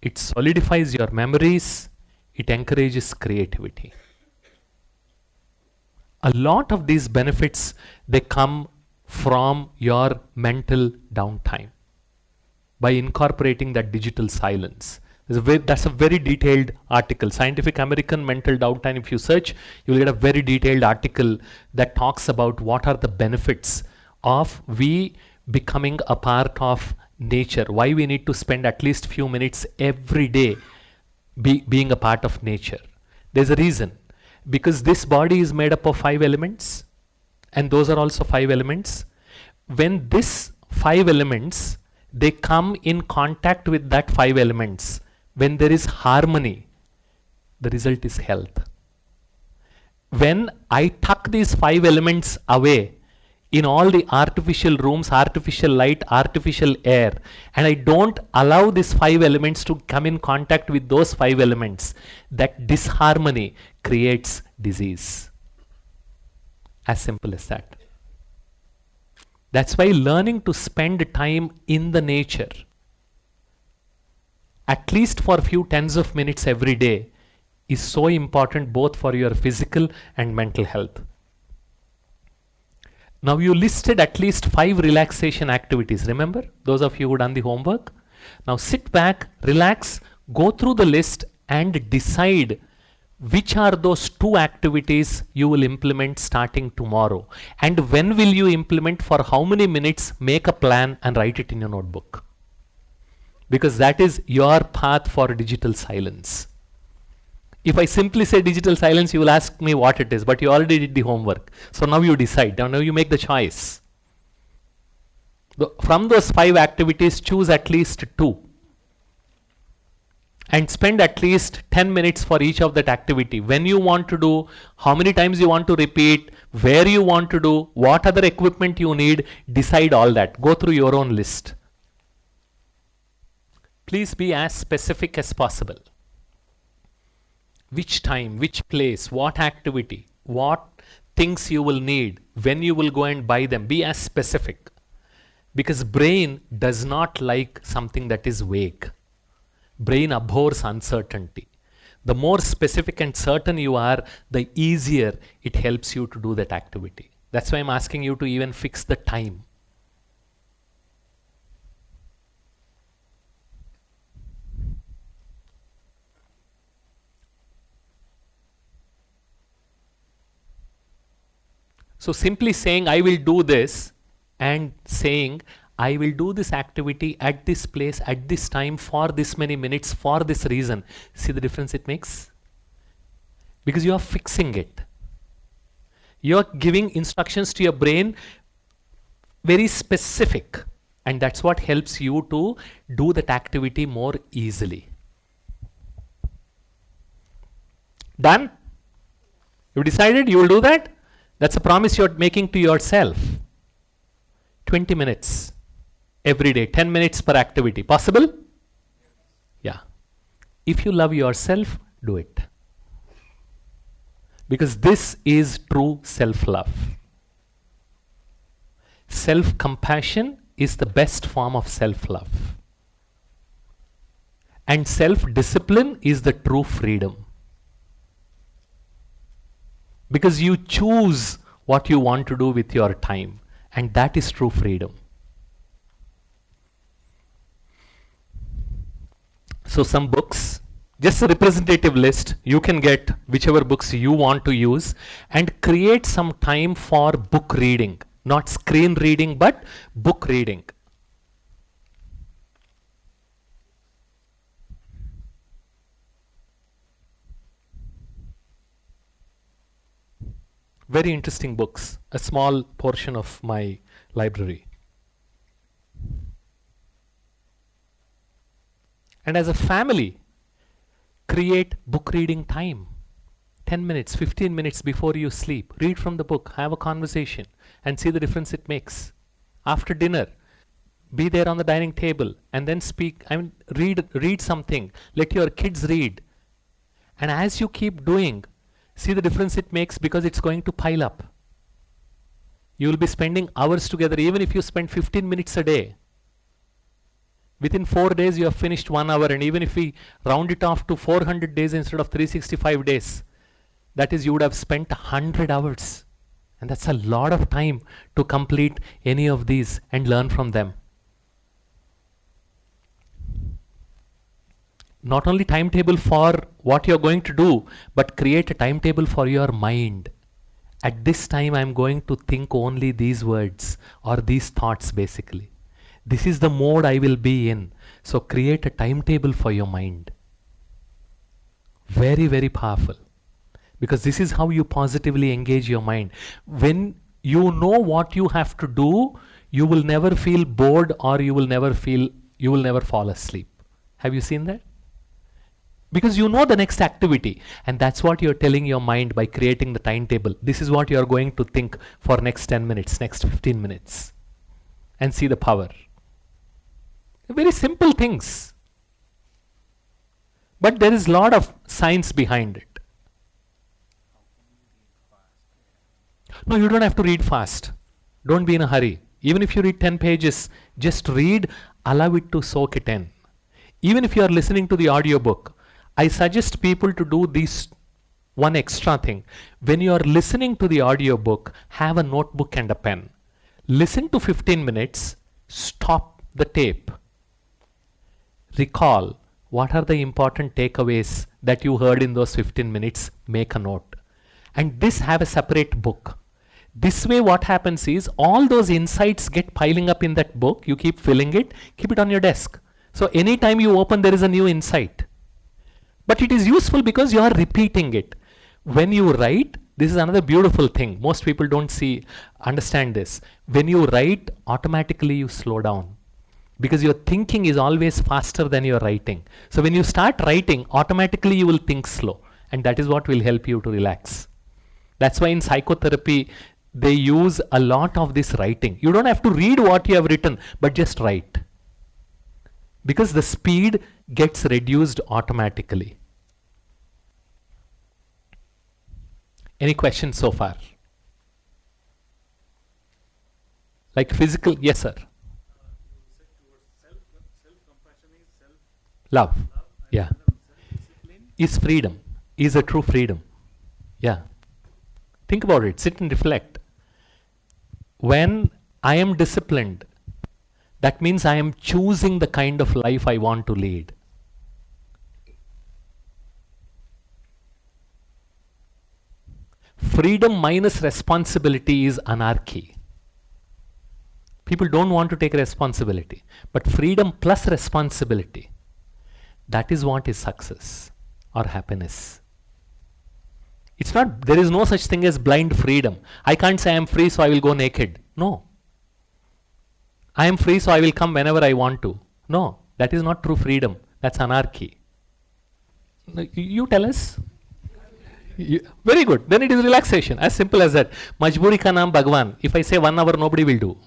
it solidifies your memories, it encourages creativity. A lot of these benefits, they come from your mental downtime by incorporating that digital silence. That's a very detailed article. Scientific American Mental Downtime, if you search, you will get a very detailed article that talks about what are the benefits of we becoming a part of nature, why we need to spend at least few minutes every day being a part of nature. There's a reason. Because this body is made up of 5 elements, and those are also 5 elements. When this 5 elements, they come in contact with that 5 elements, when there is harmony, the result is health. When I tuck these 5 elements away in all the artificial rooms, artificial light, artificial air, and I don't allow these 5 elements to come in contact with those 5 elements, that disharmony creates disease. As simple as that. That's why learning to spend time in the nature, at least for a few tens of minutes every day, is so important both for your physical and mental health. Now you listed at least 5 relaxation activities. Remember, those of you who done the homework? Now sit back, relax, go through the list and decide which are those 2 activities you will implement starting tomorrow. And when will you implement, for how many minutes, make a plan and write it in your notebook. Because that is your path for digital silence. If I simply say digital silence, you will ask me what it is, but you already did the homework. So now you decide, now you make the choice. From those 5 activities, choose at least 2. And spend at least 10 minutes for each of that activity. When you want to do, how many times you want to repeat, where you want to do, what other equipment you need, decide all that. Go through your own list. Please be as specific as possible. Which time, which place, what activity, what things you will need, when you will go and buy them. Be as specific. Because brain does not like something that is vague. Brain abhors uncertainty. The more specific and certain you are, the easier it helps you to do that activity. That's why I'm asking you to even fix the time. So simply saying I will do this and saying I will do this activity at this place, at this time, for this many minutes, for this reason. See the difference it makes? Because you are fixing it. You are giving instructions to your brain very specific. And that's what helps you to do that activity more easily. Done? You decided you will do that? That's a promise you're making to yourself. 20 minutes every day, 10 minutes per activity. Possible? Yeah. If you love yourself, do it. Because this is true self-love. Self-compassion is the best form of self-love. And self-discipline is the true freedom. Because you choose what you want to do with your time. And that is true freedom. So some books, just a representative list, you can get whichever books you want to use and create some time for book reading. Not screen reading, but book reading. Very interesting books, a small portion of my library. And as a family, create book reading time. 10 minutes, 15 minutes before you sleep. Read from the book, have a conversation, and see the difference it makes. After dinner, be there on the dining table and then speak. Read something. Let your kids read. And as you keep doing, see the difference it makes, because it's going to pile up. You will be spending hours together, even if you spend 15 minutes a day. Within 4 days, you have finished 1 hour, and even if we round it off to 400 days instead of 365 days, that is, you would have spent 100 hours. And that's a lot of time to complete any of these and learn from them. Not only timetable for what you're going to do, but create a timetable for your mind. At this time, I'm going to think only these words or these thoughts, basically. This is the mode I will be in. So create a timetable for your mind. Very, very powerful. Because this is how you positively engage your mind. When you know what you have to do, you will never feel bored, or you will never fall asleep. Have you seen that? Because you know the next activity, and that's what you're telling your mind by creating the timetable. This is what you're going to think for next 10 minutes, next 15 minutes, and see the power. Very simple things. But there is a lot of science behind it. No, you don't have to read fast. Don't be in a hurry. Even if you read 10 pages, just read, allow it to soak it in. Even if you are listening to the audiobook, I suggest people to do this one extra thing. When you are listening to the audiobook, have a notebook and a pen. Listen to 15 minutes, stop the tape. Recall what are the important takeaways that you heard in those 15 minutes, make a note. And this, have a separate book. This way what happens is all those insights get piling up in that book, you keep filling it, keep it on your desk. So anytime you open, there is a new insight. But it is useful because you are repeating it. When you write, this is another beautiful thing. Most people don't understand this. When you write, automatically you slow down. Because your thinking is always faster than your writing. So when you start writing, automatically you will think slow. And that is what will help you to relax. That's why in psychotherapy, they use a lot of this writing. You don't have to read what you have written, but just write. Because the speed gets reduced automatically. Any questions so far? Like physical, yes sir. Love, yeah. Is freedom, is a true freedom. Yeah. Think about it, sit and reflect. When I am disciplined, that means I am choosing the kind of life I want to lead. Freedom minus responsibility is anarchy. People don't want to take responsibility. But freedom plus responsibility, that is what is success or happiness. It's not, there is no such thing as blind freedom. I can't say I am free so I will go naked. No. I am free so I will come whenever I want to. No, that is not true freedom. That's anarchy. You tell us. Very good. Then it is relaxation. As simple as that. Majburi ka naam Bhagwan. If I say 1 hour, nobody will do.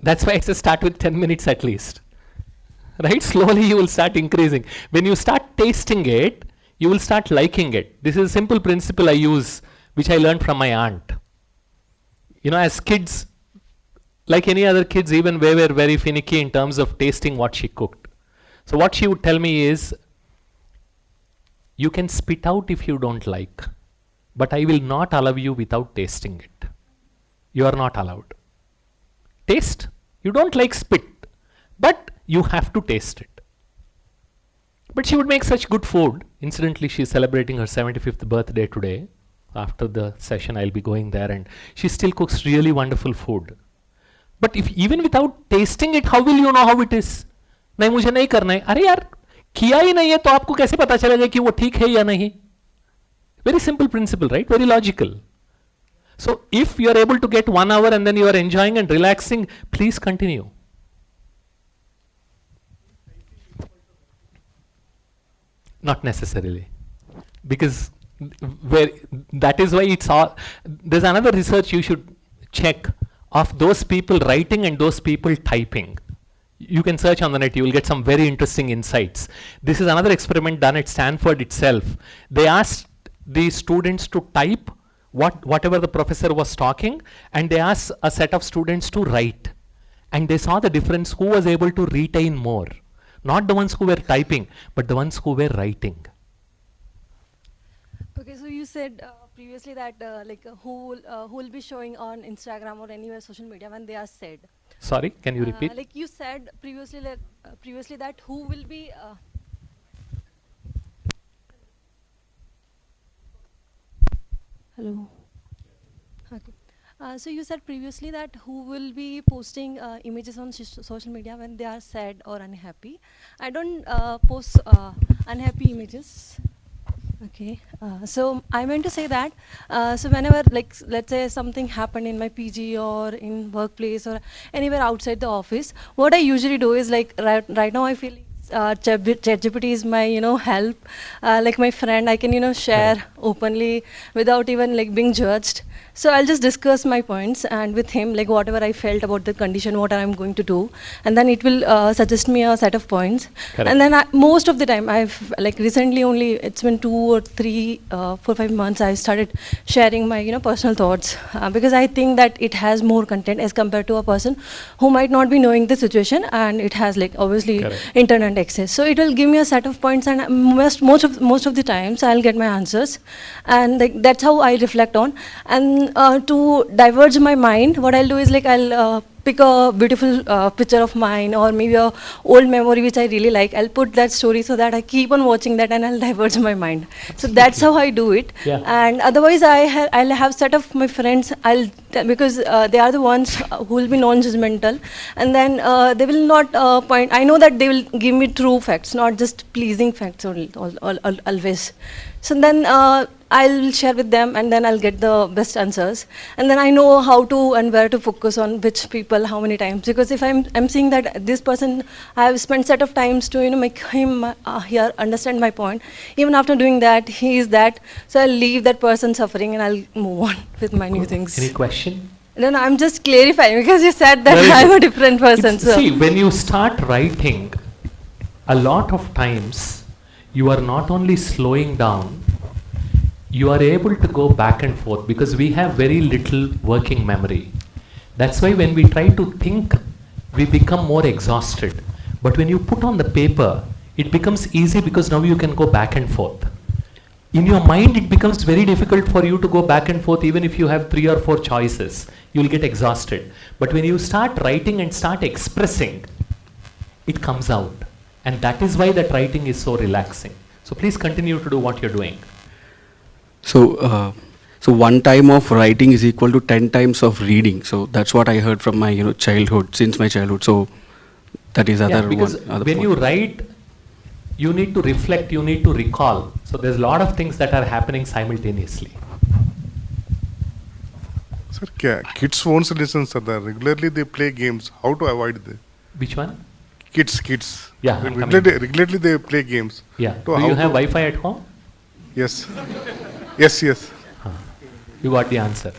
That's why I say start with 10 minutes at least. Right? Slowly you will start increasing. When you start tasting it, you will start liking it. This is a simple principle I use, which I learned from my aunt. You know, as kids, like any other kids, even we were very finicky in terms of tasting what she cooked. So what she would tell me is, you can spit out if you don't like, but I will not allow you without tasting it. You are not allowed. Taste. You don't like spit, but you have to taste it. But she would make such good food. Incidentally, she is celebrating her 75th birthday today. After the session, I'll be going there, and she still cooks really wonderful food. But if even without tasting it, how will you know how it is? नहीं मुझे नहीं करना है. अरे यार, किया ही नहीं है तो आपको कैसे पता चलेगा कि वो ठीक है या नहीं? Very simple principle, right? Very logical. So if you are able to get 1 hour and then you are enjoying and relaxing, please continue. Not necessarily, because where that is why it's all. There's another research you should check of those people writing and those people typing. You can search on the net, you will get some very interesting insights. This is another experiment done at Stanford itself. They asked the students to type whatever the professor was talking, and they asked a set of students to write. And they saw the difference, who was able to retain more. Not the ones who were typing, but the ones who were writing. Okay, so you said previously that who will be showing on Instagram or anywhere social media when they are sad. Sorry, can you repeat? Like you said previously, previously that who will be. Hello. Okay. So you said previously that who will be posting images on social media when they are sad or unhappy. I don't post unhappy images. Okay, so I meant to say that, so whenever, like, let's say something happened in my PG or in workplace or anywhere outside the office, what I usually do is, like, right now I feel ChatGPT is my, help, like my friend. I can, share openly without even, like, being judged. So I'll just discuss my points and with him, like, whatever I felt about the condition, what I'm going to do, and then it will suggest me a set of points. Correct. And then most of the time, I've, like, recently only, it's been 2 or 3, 4, 5 months, I started sharing my, personal thoughts, because I think that it has more content as compared to a person who might not be knowing the situation, and it has, like, obviously Correct. internet access. So it will give me a set of points, and most of the times I'll get my answers, and, like, that's how I reflect on. And to diverge my mind, what I'll do is, like, I'll pick a beautiful picture of mine, or maybe a old memory which I really like. I'll put that story so that I keep on watching that, and I'll diverge my mind. So that's how I do it. Yeah. And otherwise, I'll have set of my friends. Because they are the ones who will be non-judgmental, and then they will not point. I know that they will give me true facts, not just pleasing facts always. So then I'll share with them, and then I'll get the best answers. And then I know how to and where to focus on which people, how many times. Because if I'm seeing that this person, I have spent set of times to make him here understand my point. Even after doing that, he is that. So I'll leave that person suffering, and I'll move on with my new things. Any question? No, I'm just clarifying because you said that Very I'm good. a different person. So. See, when you start writing, a lot of times you are not only slowing down, you are able to go back and forth, because we have very little working memory. That's why when we try to think, we become more exhausted. But when you put on the paper, it becomes easy, because now you can go back and forth. In your mind, it becomes very difficult for you to go back and forth. Even if you have 3 or 4 choices, you will get exhausted. But when you start writing and start expressing, it comes out. And that is why that writing is so relaxing. So please continue to do what you're doing. So, so 1 time of writing is equal to 10 times of reading. So that's what I heard from my childhood, since my childhood. So that is other because one. Other when point. you write, you need to reflect, you need to recall. So there's a lot of things that are happening simultaneously. Sir, kids won't listen, sir. Regularly they play games. How to avoid this? Which one? Kids. Yeah, I'm coming. Regularly they play games. Yeah. So Do how you have to- Wi-Fi at home? Yes. Yes. You got the answer.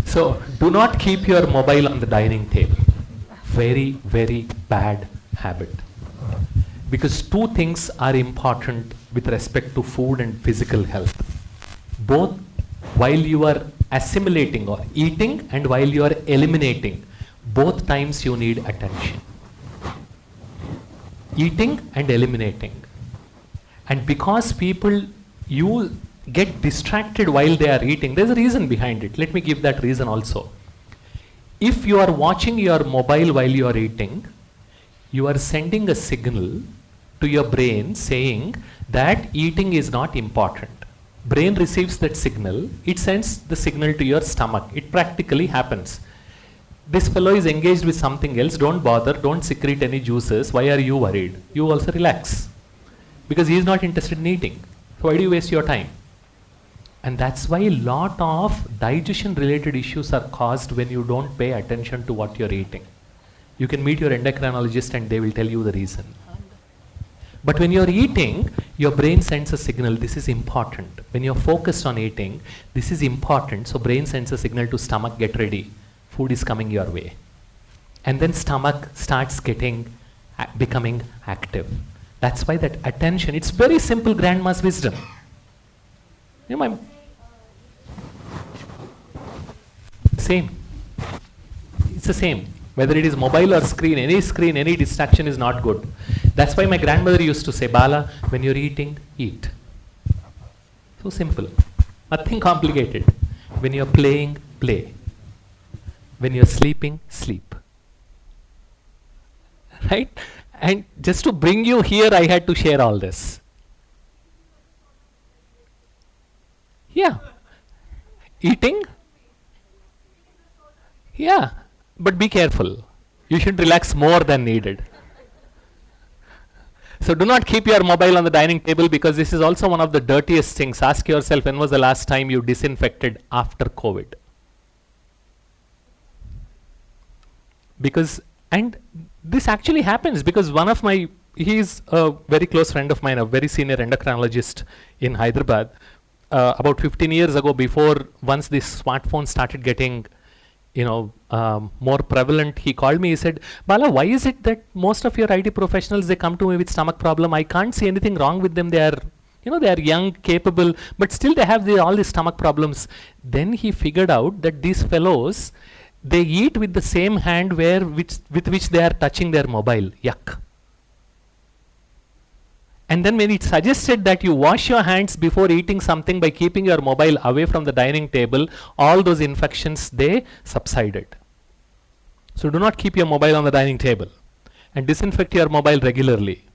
So do not keep your mobile on the dining table. Very, very bad habit. Because 2 things are important with respect to food and physical health. Both while you are assimilating or eating and while you are eliminating, both times you need attention. Eating and eliminating. And because people, you get distracted while they are eating, there's a reason behind it. Let me give that reason also. If you are watching your mobile while you are eating, you are sending a signal to your brain saying that eating is not important. Brain receives that signal, it sends the signal to your stomach. It practically happens. This fellow is engaged with something else, don't bother, don't secrete any juices, why are you worried? You also relax. Because he is not interested in eating. So why do you waste your time? And that's why a lot of digestion related issues are caused when you don't pay attention to what you're eating. You can meet your endocrinologist and they will tell you the reason. But when you're eating, your brain sends a signal, this is important. When you're focused on eating, this is important. So brain sends a signal to stomach, get ready. Food is coming your way. And then stomach starts becoming active. That's why that attention, it's very simple grandma's wisdom. You know, same. It's the same. Whether it is mobile or screen, any distraction is not good. That's why my grandmother used to say, Bala, when you're eating, eat. So simple. Nothing complicated. When you're playing, play. When you're sleeping, sleep. Right? And just to bring you here, I had to share all this. Yeah. Eating? Yeah. But be careful. You should relax more than needed. So do not keep your mobile on the dining table, because this is also one of the dirtiest things. Ask yourself, when was the last time you disinfected after COVID? Because, and this actually happens because he's a very close friend of mine, a very senior endocrinologist in Hyderabad. About 15 years ago, once this smartphone started getting more prevalent, he called me, he said, Bala, why is it that most of your IT professionals, they come to me with stomach problem? I can't see anything wrong with them. They are, they are young, capable, but still they have all these stomach problems. Then he figured out that these fellows, they eat with the same hand with which they are touching their mobile. Yuck. And then when it suggested that you wash your hands before eating something by keeping your mobile away from the dining table, all those infections, they subsided. So do not keep your mobile on the dining table, and disinfect your mobile regularly,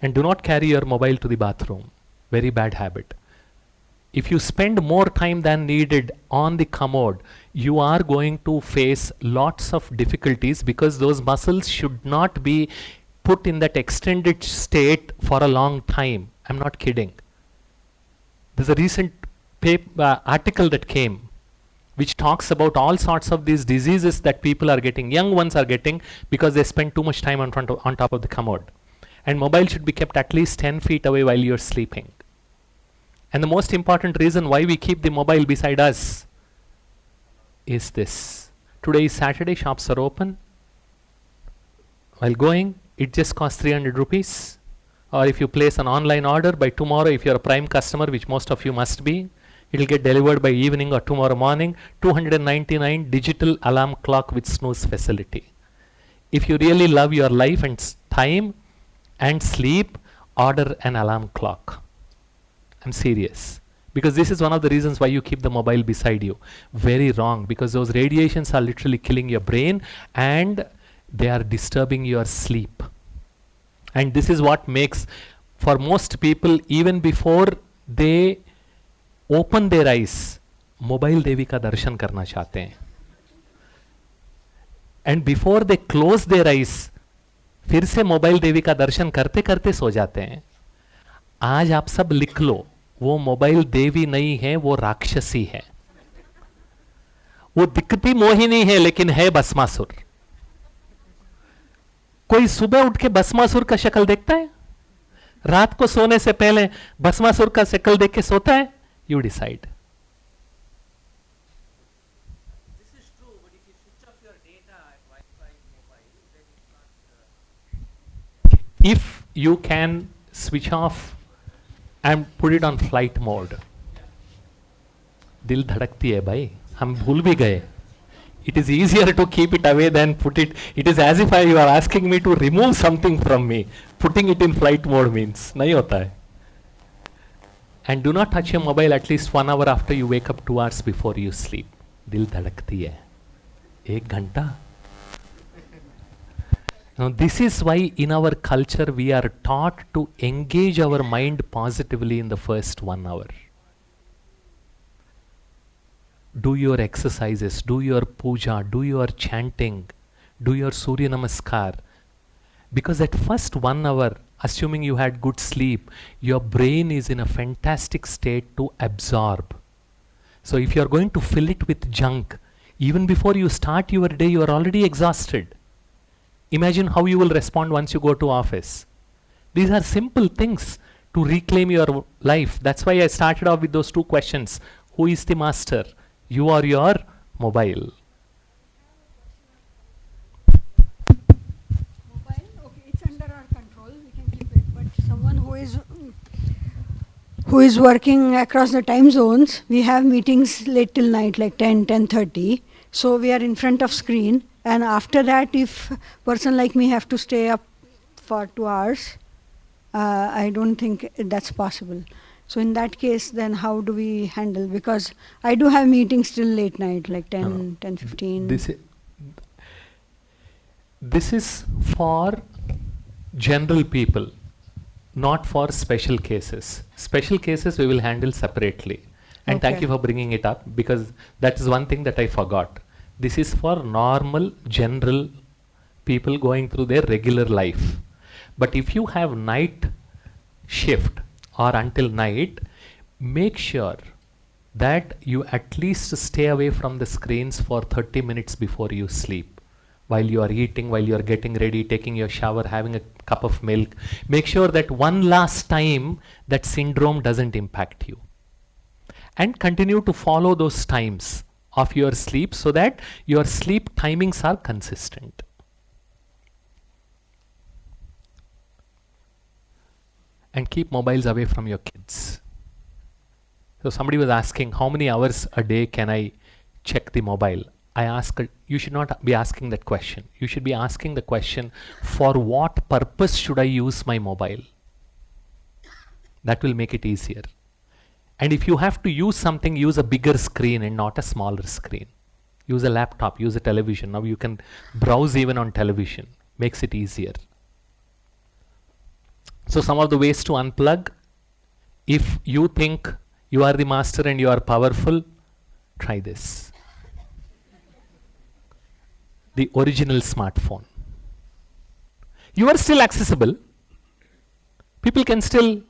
and do not carry your mobile to the bathroom. Very bad habit. If you spend more time than needed on the commode, you are going to face lots of difficulties, because those muscles should not be put in that extended state for a long time. I'm not kidding. There's a recent article that came which talks about all sorts of these diseases that people are getting, young ones are getting, because they spend too much time on top of the commode. And mobile should be kept at least 10 feet away while you're sleeping. And the most important reason why we keep the mobile beside us is this. Today is Saturday, shops are open. While going, it just costs 300 rupees. Or if you place an online order, by tomorrow, if you're a Prime customer, which most of you must be, it will get delivered by evening or tomorrow morning. 299 digital alarm clock with snooze facility. If you really love your life and time and sleep, order an alarm clock. I'm serious. Because this is one of the reasons why you keep the mobile beside you. Very wrong, because those radiations are literally killing your brain and they are disturbing your sleep. And this is what makes, for most people, even before they open their eyes, mobile devi ka darshan karna chahte hain. And before they close their eyes, फिर से mobile देवी का दर्शन करते करते सो जाते हैं. आज आप सब लिख लो, वो मोबाइल देवी नहीं है, वो राक्षसी है. वो दिखती मोहिनी है लेकिन है भस्मासुर. कोई सुबह उठ के भस्मासुर का शक्ल देखता है? रात को सोने से पहले भस्मासुर का शक्ल देख के सोता है? You decide. This is true, but if you switch off your data and Wi-Fi mobile, then it's not. If you can switch off and put it on flight mode, दिल धड़कती है भाई, हम भूल भी गए. It is easier to keep it away than put it. It is as if you are asking me to remove something from me. Putting it in flight mode means नहीं होता है. And do not touch your mobile at least 1 hour after you wake up, 2 hours before you sleep. दिल धड़कती है. 1 घंटा. Now this is why in our culture we are taught to engage our mind positively in the first 1 hour. Do your exercises, do your puja, do your chanting, do your Surya Namaskar. Because at first 1 hour, assuming you had good sleep, your brain is in a fantastic state to absorb. So if you're going to fill it with junk, even before you start your day, you are already exhausted. Imagine how you will respond once you go to office. These are simple things to reclaim your life. That's why I started off with those two questions. Who is the master? You or your mobile? Mobile, okay, it's under our control, we can keep it. But someone who is working across the time zones, we have meetings late till night, like 10:30. So we are in front of screen, and after that, if person like me have to stay up for 2 hours, I don't think that's possible. So in that case, then how do we handle? Because I do have meetings till late night, like 10:15. This is for general people, not for special cases. Special cases we will handle separately. And thank Okay. you for bringing it up, because that is one thing that I forgot. This is for normal, general people going through their regular life. But if you have night shift or until night, make sure that you at least stay away from the screens for 30 minutes before you sleep. While you are eating, while you are getting ready, taking your shower, having a cup of milk, make sure that one last time that syndrome doesn't impact you. And continue to follow those times of your sleep so that your sleep timings are consistent. And keep mobiles away from your kids. So somebody was asking, how many hours a day can I check the mobile? I ask, you should not be asking that question. You should be asking the question, for what purpose should I use my mobile? That will make it easier. And if you have to use something, use a bigger screen and not a smaller screen. Use a laptop, use a television. Now you can browse even on television. Makes it easier. So some of the ways to unplug, if you think you are the master and you are powerful, try this. The original smartphone. You are still accessible. People can still,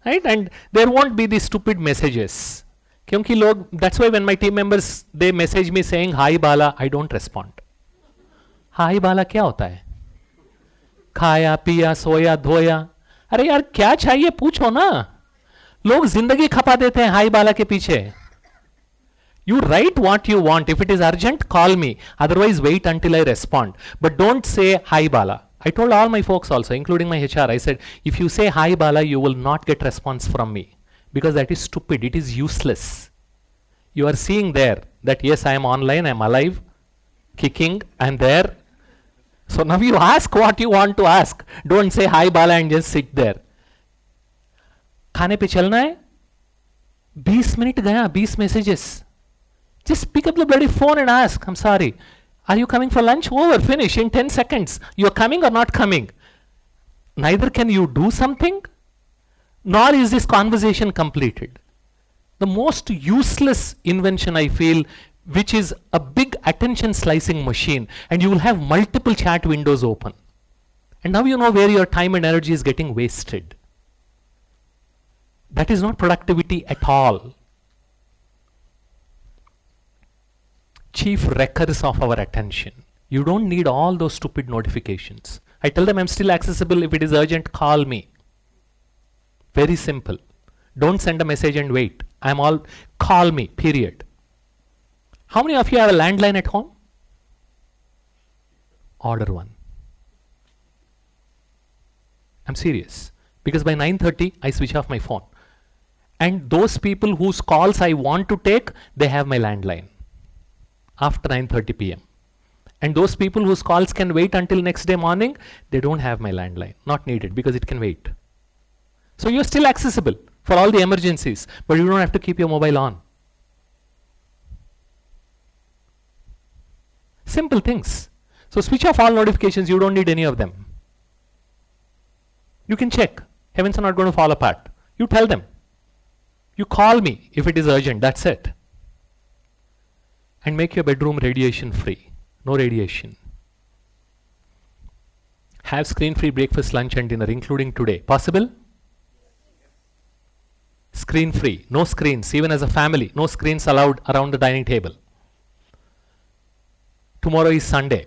right? And there won't be these stupid messages. Kyunki log, that's why when my team members, they message me saying, hi Bala, I don't respond. Hi Bala क्या होता है? खाया पिया सोया धोया. अरे यार क्या चाहिए पूछो ना. लोग जिंदगी खपा देते हैं हाई बाला के पीछे. You write what you want. If it is urgent, call me. Otherwise, wait until I respond. But don't say hi Bala. I told all my folks also, including my HR, I said, if you say hi Bala, you will not get response from me. Because that is stupid. It is useless. You are seeing there that yes, I am online, I am alive, kicking, and there. So now you ask what you want to ask. Don't say hi Bala and just sit there. खाने पे चलना है? 20 minute गया, 20 messages. Just pick up the bloody phone and ask, I'm sorry, are you coming for lunch? Over, finish in 10 seconds. You're coming or not coming? Neither can you do something, nor is this conversation completed. The most useless invention I feel, which is a big attention slicing machine, and you will have multiple chat windows open. And now you know where your time and energy is getting wasted. That is not productivity at all. Chief wreckers of our attention. You don't need all those stupid notifications. I tell them I'm still accessible. If it is urgent, call me. Very simple. Don't send a message and wait. Call me, period. How many of you have a landline at home? Order one. I'm serious. Because by 9:30, I switch off my phone. And those people whose calls I want to take, they have my landline. After 9:30 p.m. And those people whose calls can wait until next day morning, they don't have my landline. Not needed because it can wait. So you're still accessible for all the emergencies, but you don't have to keep your mobile on. Simple things. So switch off all notifications. You don't need any of them. You can check. Heavens are not going to fall apart. You tell them. You call me if it is urgent. That's it. And make your bedroom radiation free. No radiation. have screen-free breakfast, lunch and dinner, including today. Possible? Screen-free, no screens, even as a family, no screens allowed around the dining table. Tomorrow is Sunday.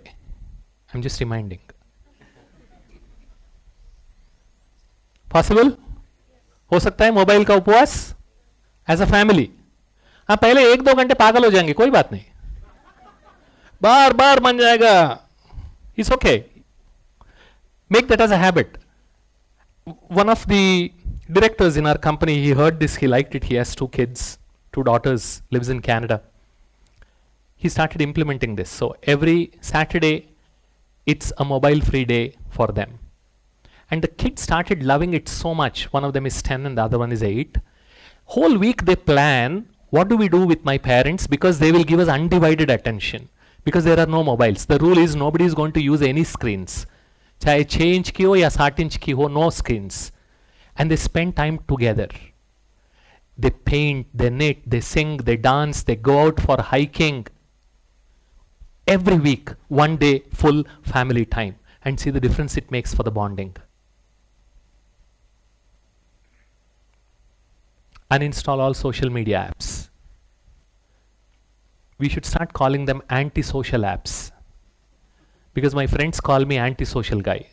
I'm just reminding. Possible? हो सकता है mobile का उपवास as a family. हाँ, पहले 1-2 घंटे पागल हो जाएंगे, कोई बात नहीं, बार बार बन जाएगा. It's okay. Make that as a habit. One of the directors in our company, he heard this, he liked it. He has 2 kids, 2 daughters, lives in Canada. He started implementing this. So every Saturday, it's a mobile free day for them. And the kids started loving it so much. One of them is 10 and the other one is 8. Whole week they plan, what do we do with my parents? Because they will give us undivided attention. Because there are no mobiles. The rule is nobody is going to use any screens. चाहे 6 inch की हो या 7 inch की हो, no screens. And they spend time together. They paint, they knit, they sing, they dance, they go out for hiking. Every week, one day, full family time. And see the difference it makes for the bonding. Uninstall all social media apps. We should start calling them anti-social apps. Because my friends call me anti-social guy.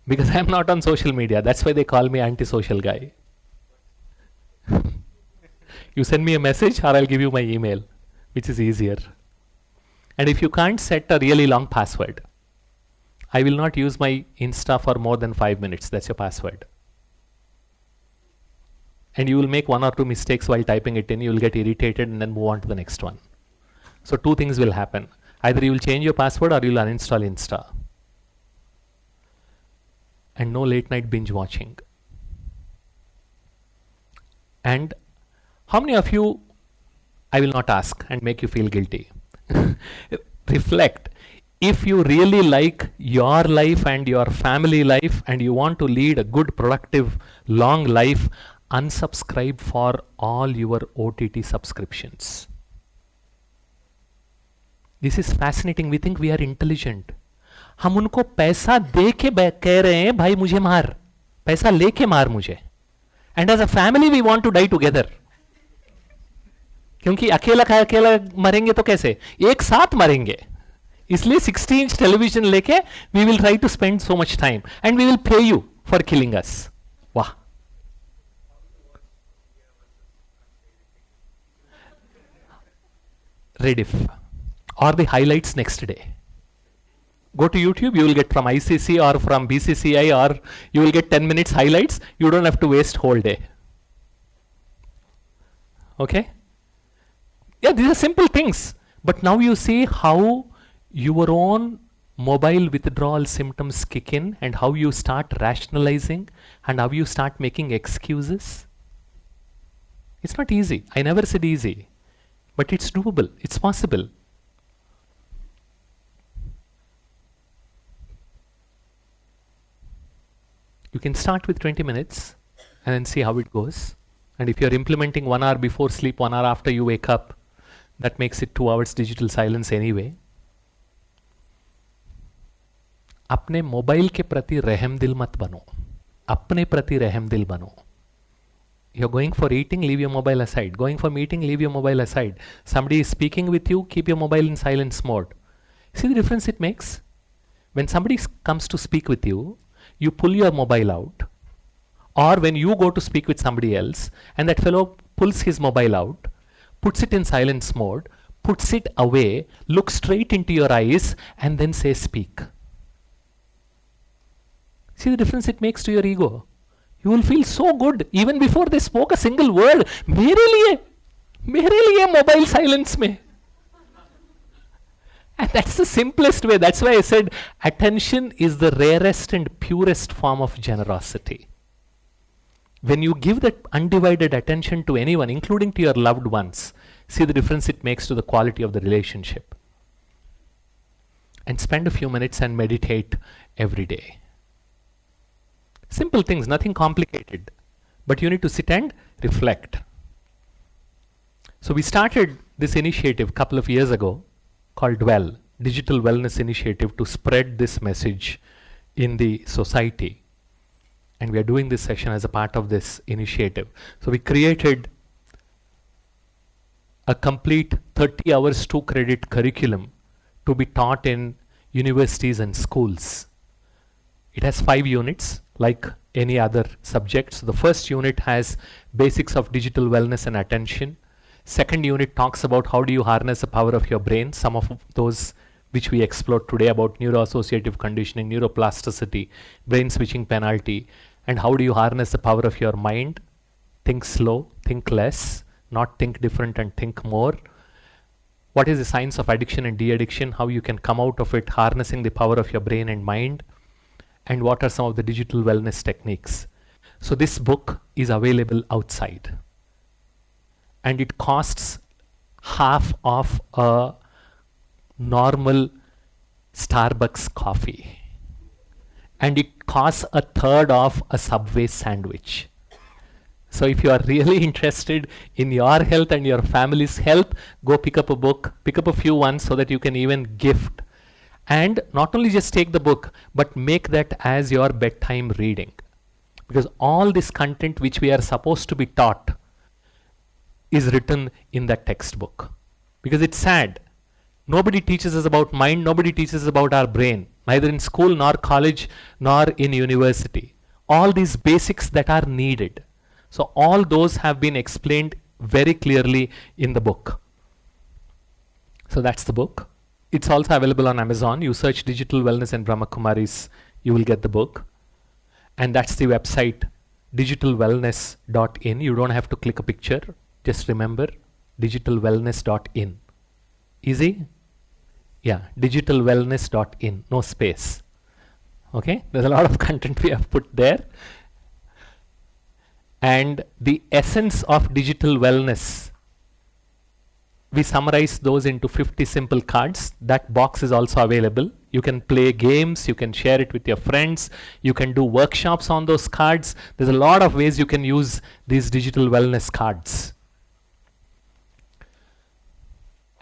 Because I'm not on social media. That's why they call me anti-social guy. You send me a message or I'll give you my email, which is easier. And if you can't set a really long password, I will not use my Insta for more than 5 minutes. That's your password. And you will make 1 or 2 mistakes while typing it in. You will get irritated and then move on to the next one. So 2 things will happen. Either you will change your password or you will uninstall Insta. And no late night binge watching. And how many of you, I will not ask and make you feel guilty. Reflect. If you really like your life and your family life and you want to lead a good, productive, long life, unsubscribe for all your OTT subscriptions. This is fascinating. We think we are intelligent. हम उनको पैसा दे के कह रहे हैं भाई मुझे मार, पैसा लेके मार मुझे. And as a family we want to die together. क्योंकि अकेला खा अकेला मरेंगे तो कैसे, एक साथ मरेंगे. इसलिए 60 इंच टेलीविजन लेके we will try to spend so much time and we will pay you for killing us. वाह. Rediff or the highlights next day. Go to YouTube, you will get from ICC or from BCCI, or you will get 10 minutes highlights. You don't have to waste whole day. Okay? Yeah, these are simple things. But now you see how your own mobile withdrawal symptoms kick in and how you start rationalizing and how you start making excuses. It's not easy. I never said easy. But it's doable. It's possible. You can start with 20 minutes and then see how it goes. And if you're implementing 1 hour before sleep, 1 hour after you wake up, that makes it 2 hours digital silence anyway. अपने mobile के प्रति रहम दिल मत बनो. अपने प्रति रहम दिल बनो. You're going for eating, leave your mobile aside. Going for meeting, leave your mobile aside. Somebody is speaking with you, keep your mobile in silence mode. See the difference it makes? When somebody comes to speak with you, you pull your mobile out. Or when you go to speak with somebody else and that fellow pulls his mobile out, puts it in silence mode, puts it away, looks straight into your eyes and then says speak. See the difference it makes to your ego? You will feel so good even before they spoke a single word. मेरे लिए mobile silence में. And that's the simplest way. That's why I said attention is the rarest and purest form of generosity. When you give that undivided attention to anyone, including to your loved ones, see the difference it makes to the quality of the relationship. And spend a few minutes and meditate every day. Simple things, nothing complicated. But you need to sit and reflect. So we started this initiative a couple of years ago called Dwell. Digital Wellness Initiative to spread this message in the society. And we are doing this session as a part of this initiative. So we created a complete 30 hours 2 credit curriculum to be taught in universities and schools. It has 5 units like any other subject. So the first unit has basics of digital wellness and attention. Second unit talks about how do you harness the power of your brain, some of those which we explored today about neuroassociative conditioning, neuroplasticity, brain switching penalty, and how do you harness the power of your mind. Think slow, think less, not think different and think more. What is the science of addiction and de-addiction, how you can come out of it, harnessing the power of your brain and mind, and what are some of the digital wellness techniques. So this book is available outside, and it costs half of a normal Starbucks coffee, and it costs a third of a Subway sandwich. So if you are really interested in your health and your family's health, go pick up a book, pick up a few ones so that you can even gift. And not only just take the book, but make that as your bedtime reading. Because all this content which we are supposed to be taught is written in that textbook. Because it's sad. Nobody teaches us about mind, nobody teaches us about our brain, neither in school, nor college, nor in university. All these basics that are needed. So all those have been explained very clearly in the book. So that's the book. It's also available on Amazon. You search Digital Wellness and Brahma Kumaris, you will get the book. And that's the website, digitalwellness.in. You don't have to click a picture. Just remember, digitalwellness.in. Easy? Yeah, digitalwellness.in, no space. Okay, there's a lot of content we have put there. And the essence of digital wellness, we summarize those into 50 simple cards. That box is also available. You can play games, you can share it with your friends, you can do workshops on those cards. There's a lot of ways you can use these digital wellness cards.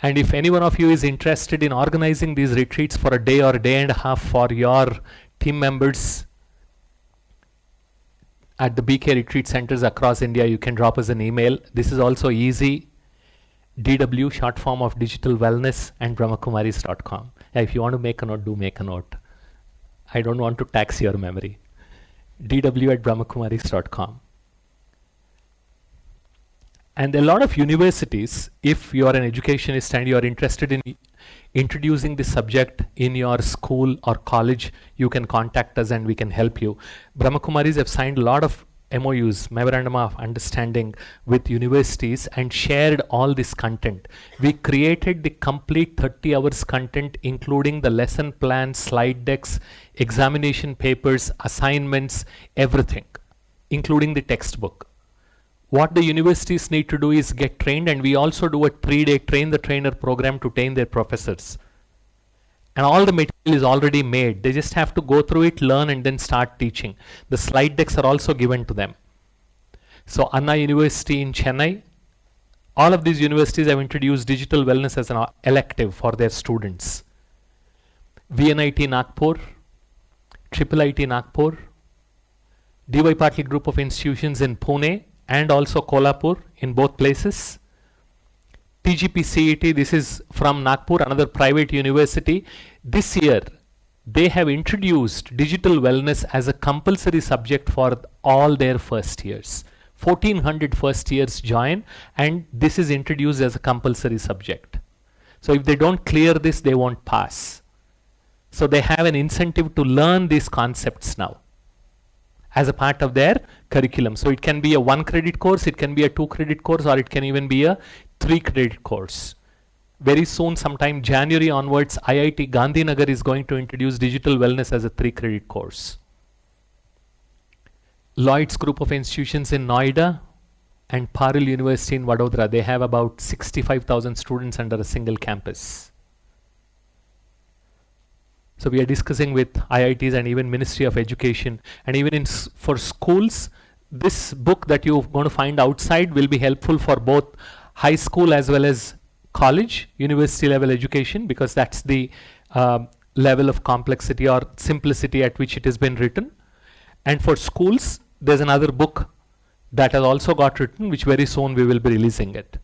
And if any one of you is interested in organizing these retreats for a day or a day and a half for your team members at the BK retreat centers across India, you can drop us an email. This is also easy. DW, short form of Digital Wellness, and brahmakumaris.com. If you want to make a note, do make a note. I don't want to tax your memory. DW at brahmakumaris.com. And a lot of universities, if you are an educationist and you are interested in introducing this subject in your school or college, you can contact us and we can help you. Brahma Kumaris have signed a lot of MOUs, Memorandum of Understanding, with universities and shared all this content. We created the complete 30 hours content, including the lesson plans, slide decks, examination papers, assignments, everything, including the textbook. What the universities need to do is get trained, and we also do a 3-day train the trainer program to train their professors. And all the material is already made. They just have to go through it, learn, and then start teaching. The slide decks are also given to them. So Anna University in Chennai, all of these universities have introduced digital wellness as an elective for their students. VNIT Nagpur, IIIT Nagpur, DY Patil group of institutions in Pune, and also Kolhapur, in both places. TGP CET, this is from Nagpur, another private university. This year, they have introduced digital wellness as a compulsory subject for all their first years. 1400 first years join, and this is introduced as a compulsory subject. So if they don't clear this, they won't pass. So they have an incentive to learn these concepts now as a part of their curriculum. So it can be a 1 credit course, it can be a 2 credit course, or it can even be a 3 credit course. Very soon, sometime January onwards, IIT Gandhinagar is going to introduce digital wellness as a 3 credit course. Lloyd's group of institutions in Noida and Paril University in Vadodara, they have about 65,000 students under a single campus. So we are discussing with IITs and even Ministry of Education, and even for schools, this book that you're going to find outside will be helpful for both high school as well as college, university level education, because that's the level of complexity or simplicity at which it has been written. And for schools, there's another book that has also got written, which very soon we will be releasing it.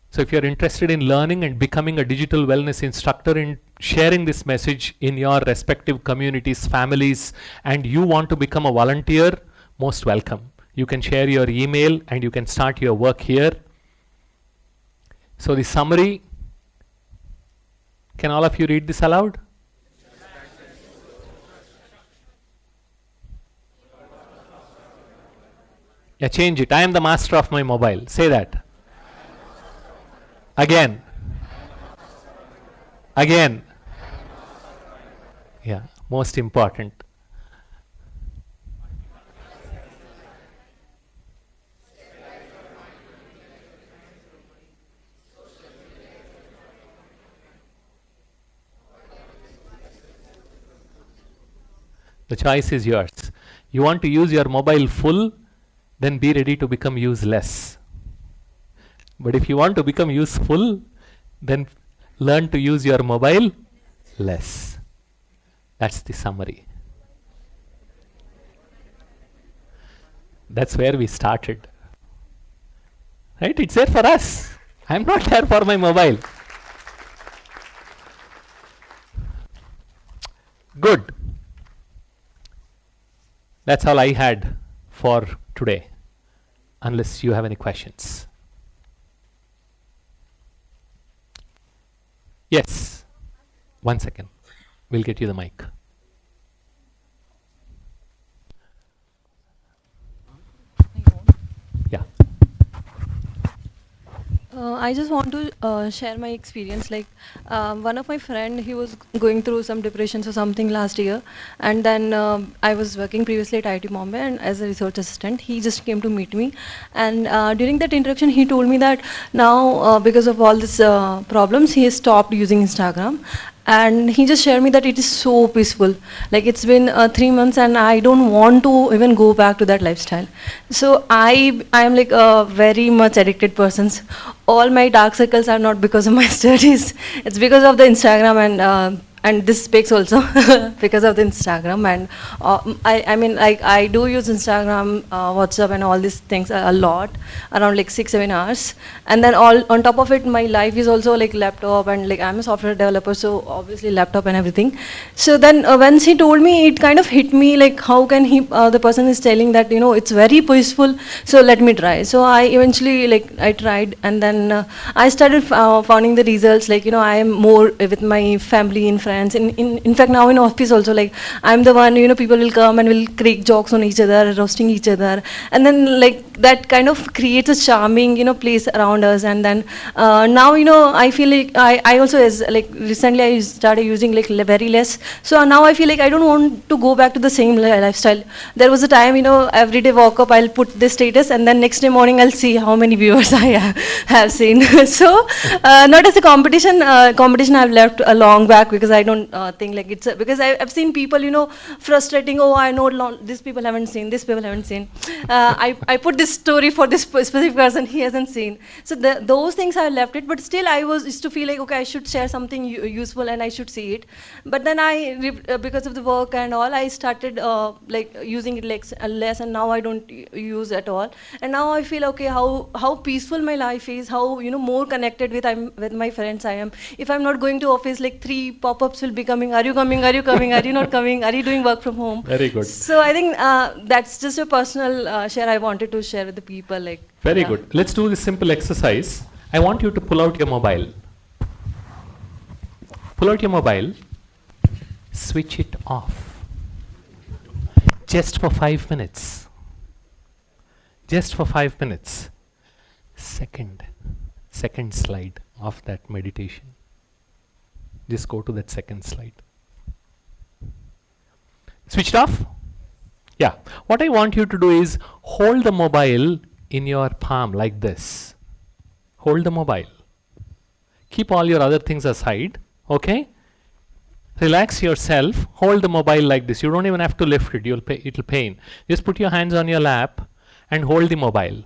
So if you're interested in learning and becoming a digital wellness instructor and sharing this message in your respective communities, families, and you want to become a volunteer, most welcome. You can share your email and you can start your work here. So the summary, can all of you read this aloud? Yeah, change it. I am the master of my mobile. Say that. Again. Again. Yeah, most important. The choice is yours. You want to use your mobile full, then be ready to become useless. But if you want to become useful, then learn to use your mobile less. That's the summary. That's where we started. Right? It's there for us. I'm not there for my mobile. Good. That's all I had for today, unless you have any questions. Yes, 1 second. We'll get you the mic. Yeah. I just want to share my experience. Like one of my friend, he was going through some depressions or something last year, and then I was working previously at IIT Bombay and as a research assistant. He just came to meet me, and during that interaction, he told me that now because of all these problems, he has stopped using Instagram. And he just shared me that it is so peaceful. Like it's been 3 months and I don't want to even go back to that lifestyle. So I am like a very much addicted person. All my dark circles are not because of my studies. It's because of the Instagram and this speaks also because of the Instagram. And I mean, like I do use Instagram, WhatsApp and all these things a lot, around like 6-7 hours. And then all on top of it, my life is also like laptop, and like I'm a software developer, so obviously laptop and everything. So then once he told me, it kind of hit me like, how can he, the person is telling that, you know, it's very peaceful, so let me try. So I eventually, like I tried, and then I started finding the results, like, you know, I am more with my family and friends. In fact, now in office also, like I'm the one, you know, people will come and will crack jokes on each other, roasting each other, and then like that kind of creates a charming, you know, place around us. And then now, you know, I feel like I also, as like recently I started using like very less. So now I feel like I don't want to go back to the same lifestyle. There was a time, you know, every day walk up, I'll put this status, and then next day morning I'll see how many viewers I have seen. So not as a competition. Competition I've left a long back, because I don't think like it's because I've seen people, you know, frustrating. Oh, I know these people haven't seen. These people haven't seen. I put this story for this specific person. He hasn't seen. So those things I left it. But still, I used to feel like, okay, I should share something useful and I should see it. But then because of the work and all, I started like using it like less, and now I don't use at all. And now I feel, okay, how peaceful my life is, how, you know, more connected with my friends I am. If I'm not going to office, like 3 pop-ups will be coming. Are you coming? Are you coming? Are you not coming? Are you doing work from home? Very good. So I think that's just a personal share I wanted to share with the people. Like very good. Let's do this simple exercise. I want you to pull out your mobile. Pull out your mobile. Switch it off. Just for 5 minutes. Just for 5 minutes. Second slide of that meditation. Just go to that second slide. Switched off? Yeah. What I want you to do is hold the mobile in your palm like this. Hold the mobile. Keep all your other things aside. Okay? Relax yourself. Hold the mobile like this. You don't even have to lift it. It'll pain. Just put your hands on your lap and hold the mobile.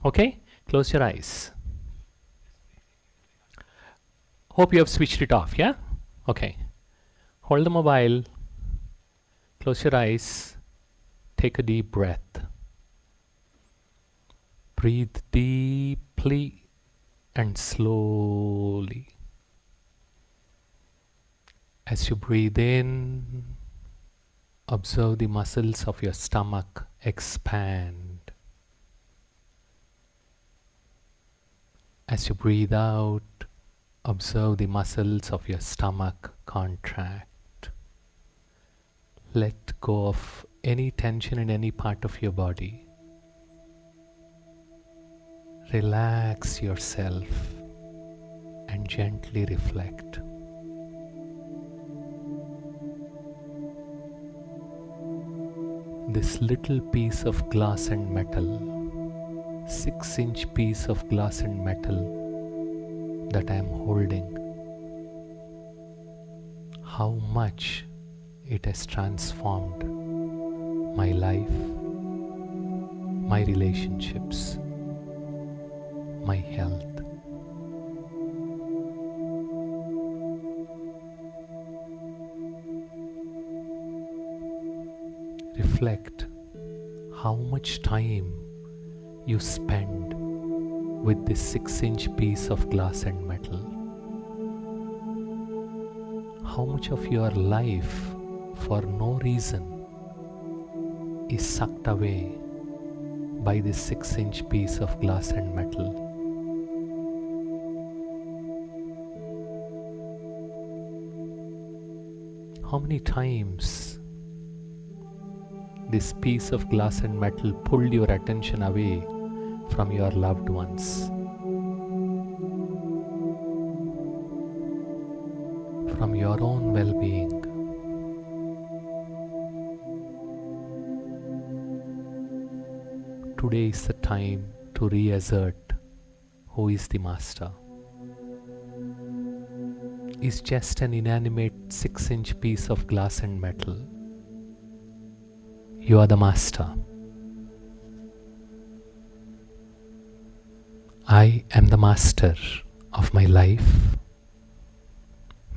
Okay? Close your eyes. Hope you have switched it off, yeah? Okay. Hold the mobile. Close your eyes. Take a deep breath. Breathe deeply and slowly. As you breathe in, observe the muscles of your stomach expand. As you breathe out, observe the muscles of your stomach contract. Let go of any tension in any part of your body. Relax yourself and gently reflect. This little piece of glass and metal, 6-inch piece of glass and metal that I am holding, how much it has transformed my life, my relationships, my health. Reflect how much time you spend with this 6-inch piece of glass and metal. How much of your life, for no reason, is sucked away by this 6-inch piece of glass and metal. How many times this piece of glass and metal pulled your attention away from your loved ones, from your own well-being. Today is the time to reassert who is the master. Is just an inanimate 6-inch piece of glass and metal. You are the master. I am the master of my life.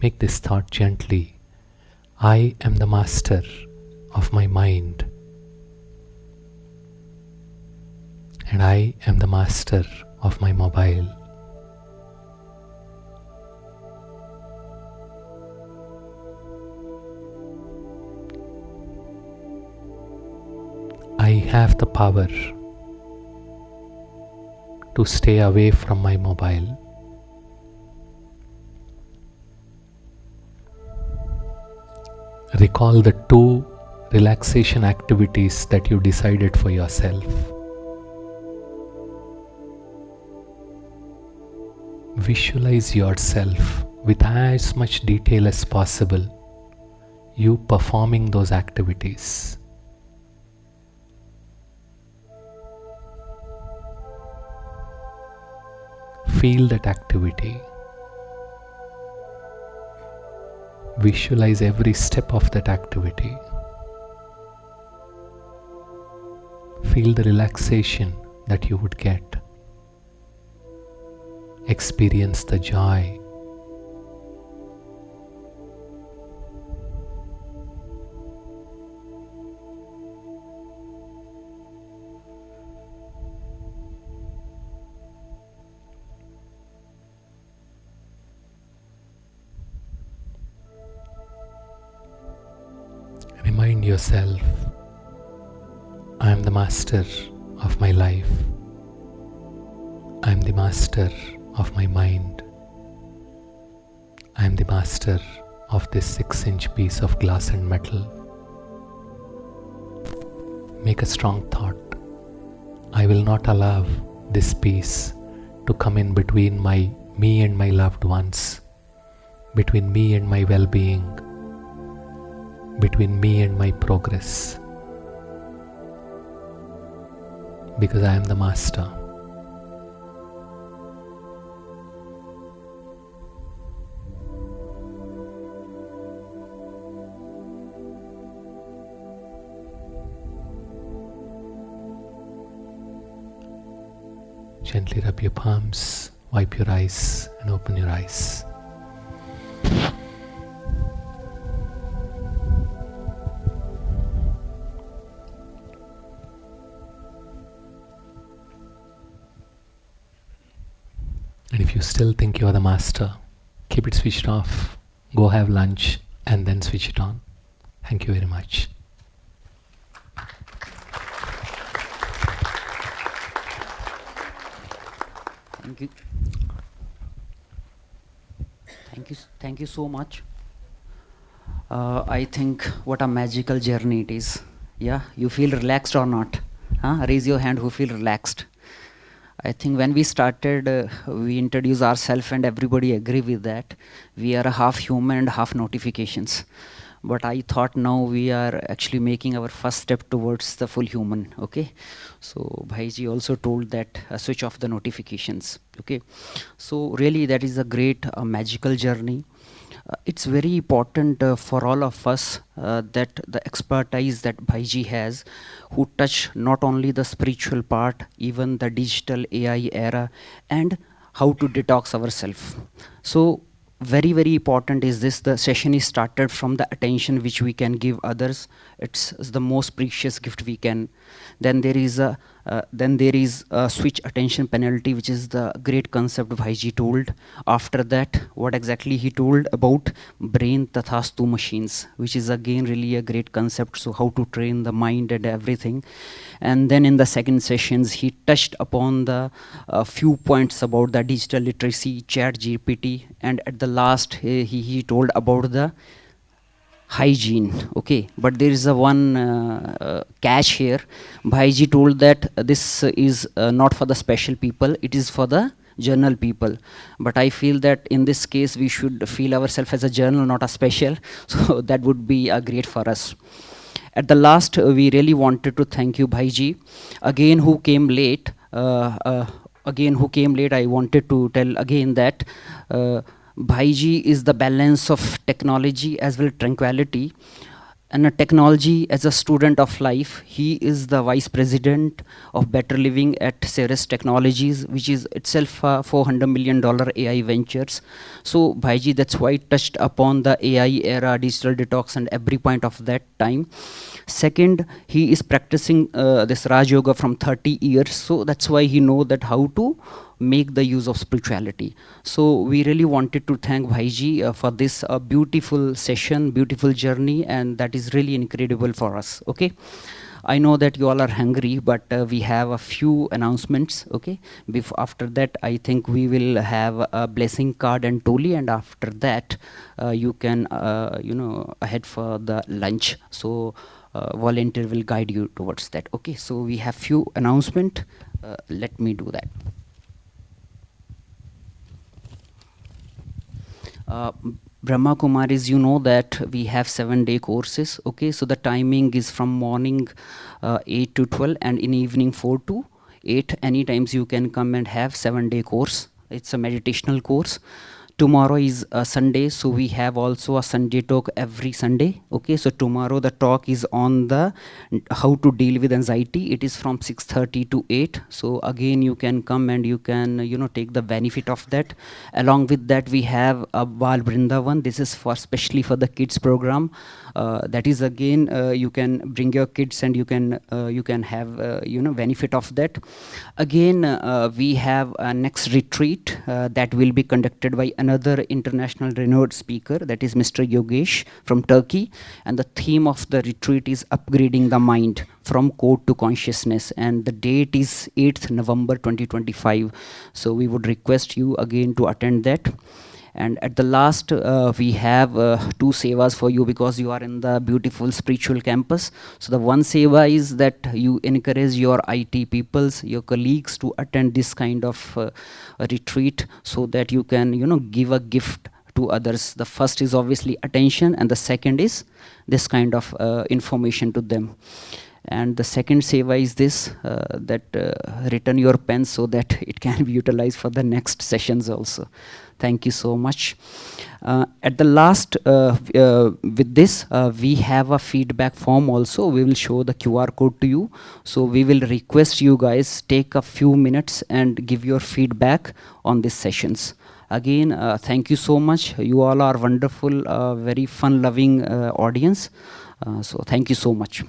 Make this thought gently. I am the master of my mind. And I am the master of my mobile. I have the power to stay away from my mobile. Recall the 2 relaxation activities that you decided for yourself. Visualize yourself with as much detail as possible, you performing those activities. Feel that activity. Visualize every step of that activity. Feel the relaxation that you would get. Experience the joy. Remind yourself, I am the master of my life. I am the master of my mind. I am the master of this 6-inch piece of glass and metal. Make a strong thought. I will not allow this piece to come in between me and my loved ones, between me and my well-being, between me and my progress, because I am the master. Gently rub your palms, wipe your eyes, and open your eyes. And if you still think you're the master, keep it switched off, go have lunch, and then switch it on. Thank you very much. Thank you. Thank you so much. I think what a magical journey it is. Yeah, you feel relaxed or not? Huh? Raise your hand who feel relaxed. I think when we started, we introduced ourselves and everybody agree with that. We are a half human and half notifications. But I thought now we are actually making our first step towards the full human, okay? So Bhaiji also told that switch off the notifications, okay? So really that is a great magical journey. It's very important for all of us that the expertise that Bhaiji has, who touch not only the spiritual part, even the digital AI era, and how to detox ourselves. So very, very important is this. The session is started from the attention which we can give others. It's the most precious gift we can. Then there is a switch attention penalty, which is the great concept Bhaiji told. After that, what exactly he told about brain tathastu machines, which is again really a great concept. So how to train the mind and everything. And then in the second sessions, he touched upon the few points about the digital literacy, chat GPT, and at the last he told about the hygiene, okay? But there is a one catch here. Bhaiji told that this is not for the special people, it is for the journal people. But I feel that in this case we should feel ourselves as a journal, not a special. So that would be great for us. At the last, we really wanted to thank you, Bhaiji. Again, who came late, I wanted to tell again that Bhaiji is the balance of technology as well tranquility. And a technology as a student of life, he is the vice president of Better Living at Ceres Technologies, which is itself a $400 million AI ventures. So Bhaiji, that's why touched upon the AI era, digital detox, and every point of that time. Second, he is practicing this Raj Yoga from 30 years. So that's why he know that how to make the use of spirituality. So we really wanted to thank Bhaiji for this beautiful session, beautiful journey, and that is really incredible for us, okay? I know that you all are hungry, but we have a few announcements, okay? After that, I think we will have a blessing card and toli, and after that, you can, head for the lunch. So volunteer will guide you towards that, okay? So we have few announcement. Let me do that. Brahma Kumaris, you know that we have 7-day courses, okay? So the timing is from morning 8 to 12 and in evening 4 to 8. Any times you can come and have 7-day course. It's a meditational course. Tomorrow is Sunday, so we have also a Sunday talk every Sunday. Okay, so tomorrow the talk is on the how to deal with anxiety. It is from 6:30 to 8. So again, you can come and you can take the benefit of that. Along with that, we have a Bal Vrindavan. This is for especially for the kids program. That is again you can bring your kids and you can have benefit of that. Again, we have a next retreat that will be conducted by another international renowned speaker, that is Mr. Yogesh from Turkey, and the theme of the retreat is upgrading the mind from code to consciousness, and the date is 8th November 2025. So we would request you again to attend that. And at the last, we have 2 sevas for you because you are in the beautiful spiritual campus. So the one seva is that you encourage your IT peoples, your colleagues to attend this kind of retreat so that you can, give a gift to others. The first is obviously attention and the second is this kind of information to them. And the second seva is this, that return your pen so that it can be utilized for the next sessions also. Thank you so much. At the last, with this, we have a feedback form also. We will show the QR code to you. So we will request you guys take a few minutes and give your feedback on these sessions. Again, thank you so much. You all are wonderful, very fun-loving audience. So thank you so much.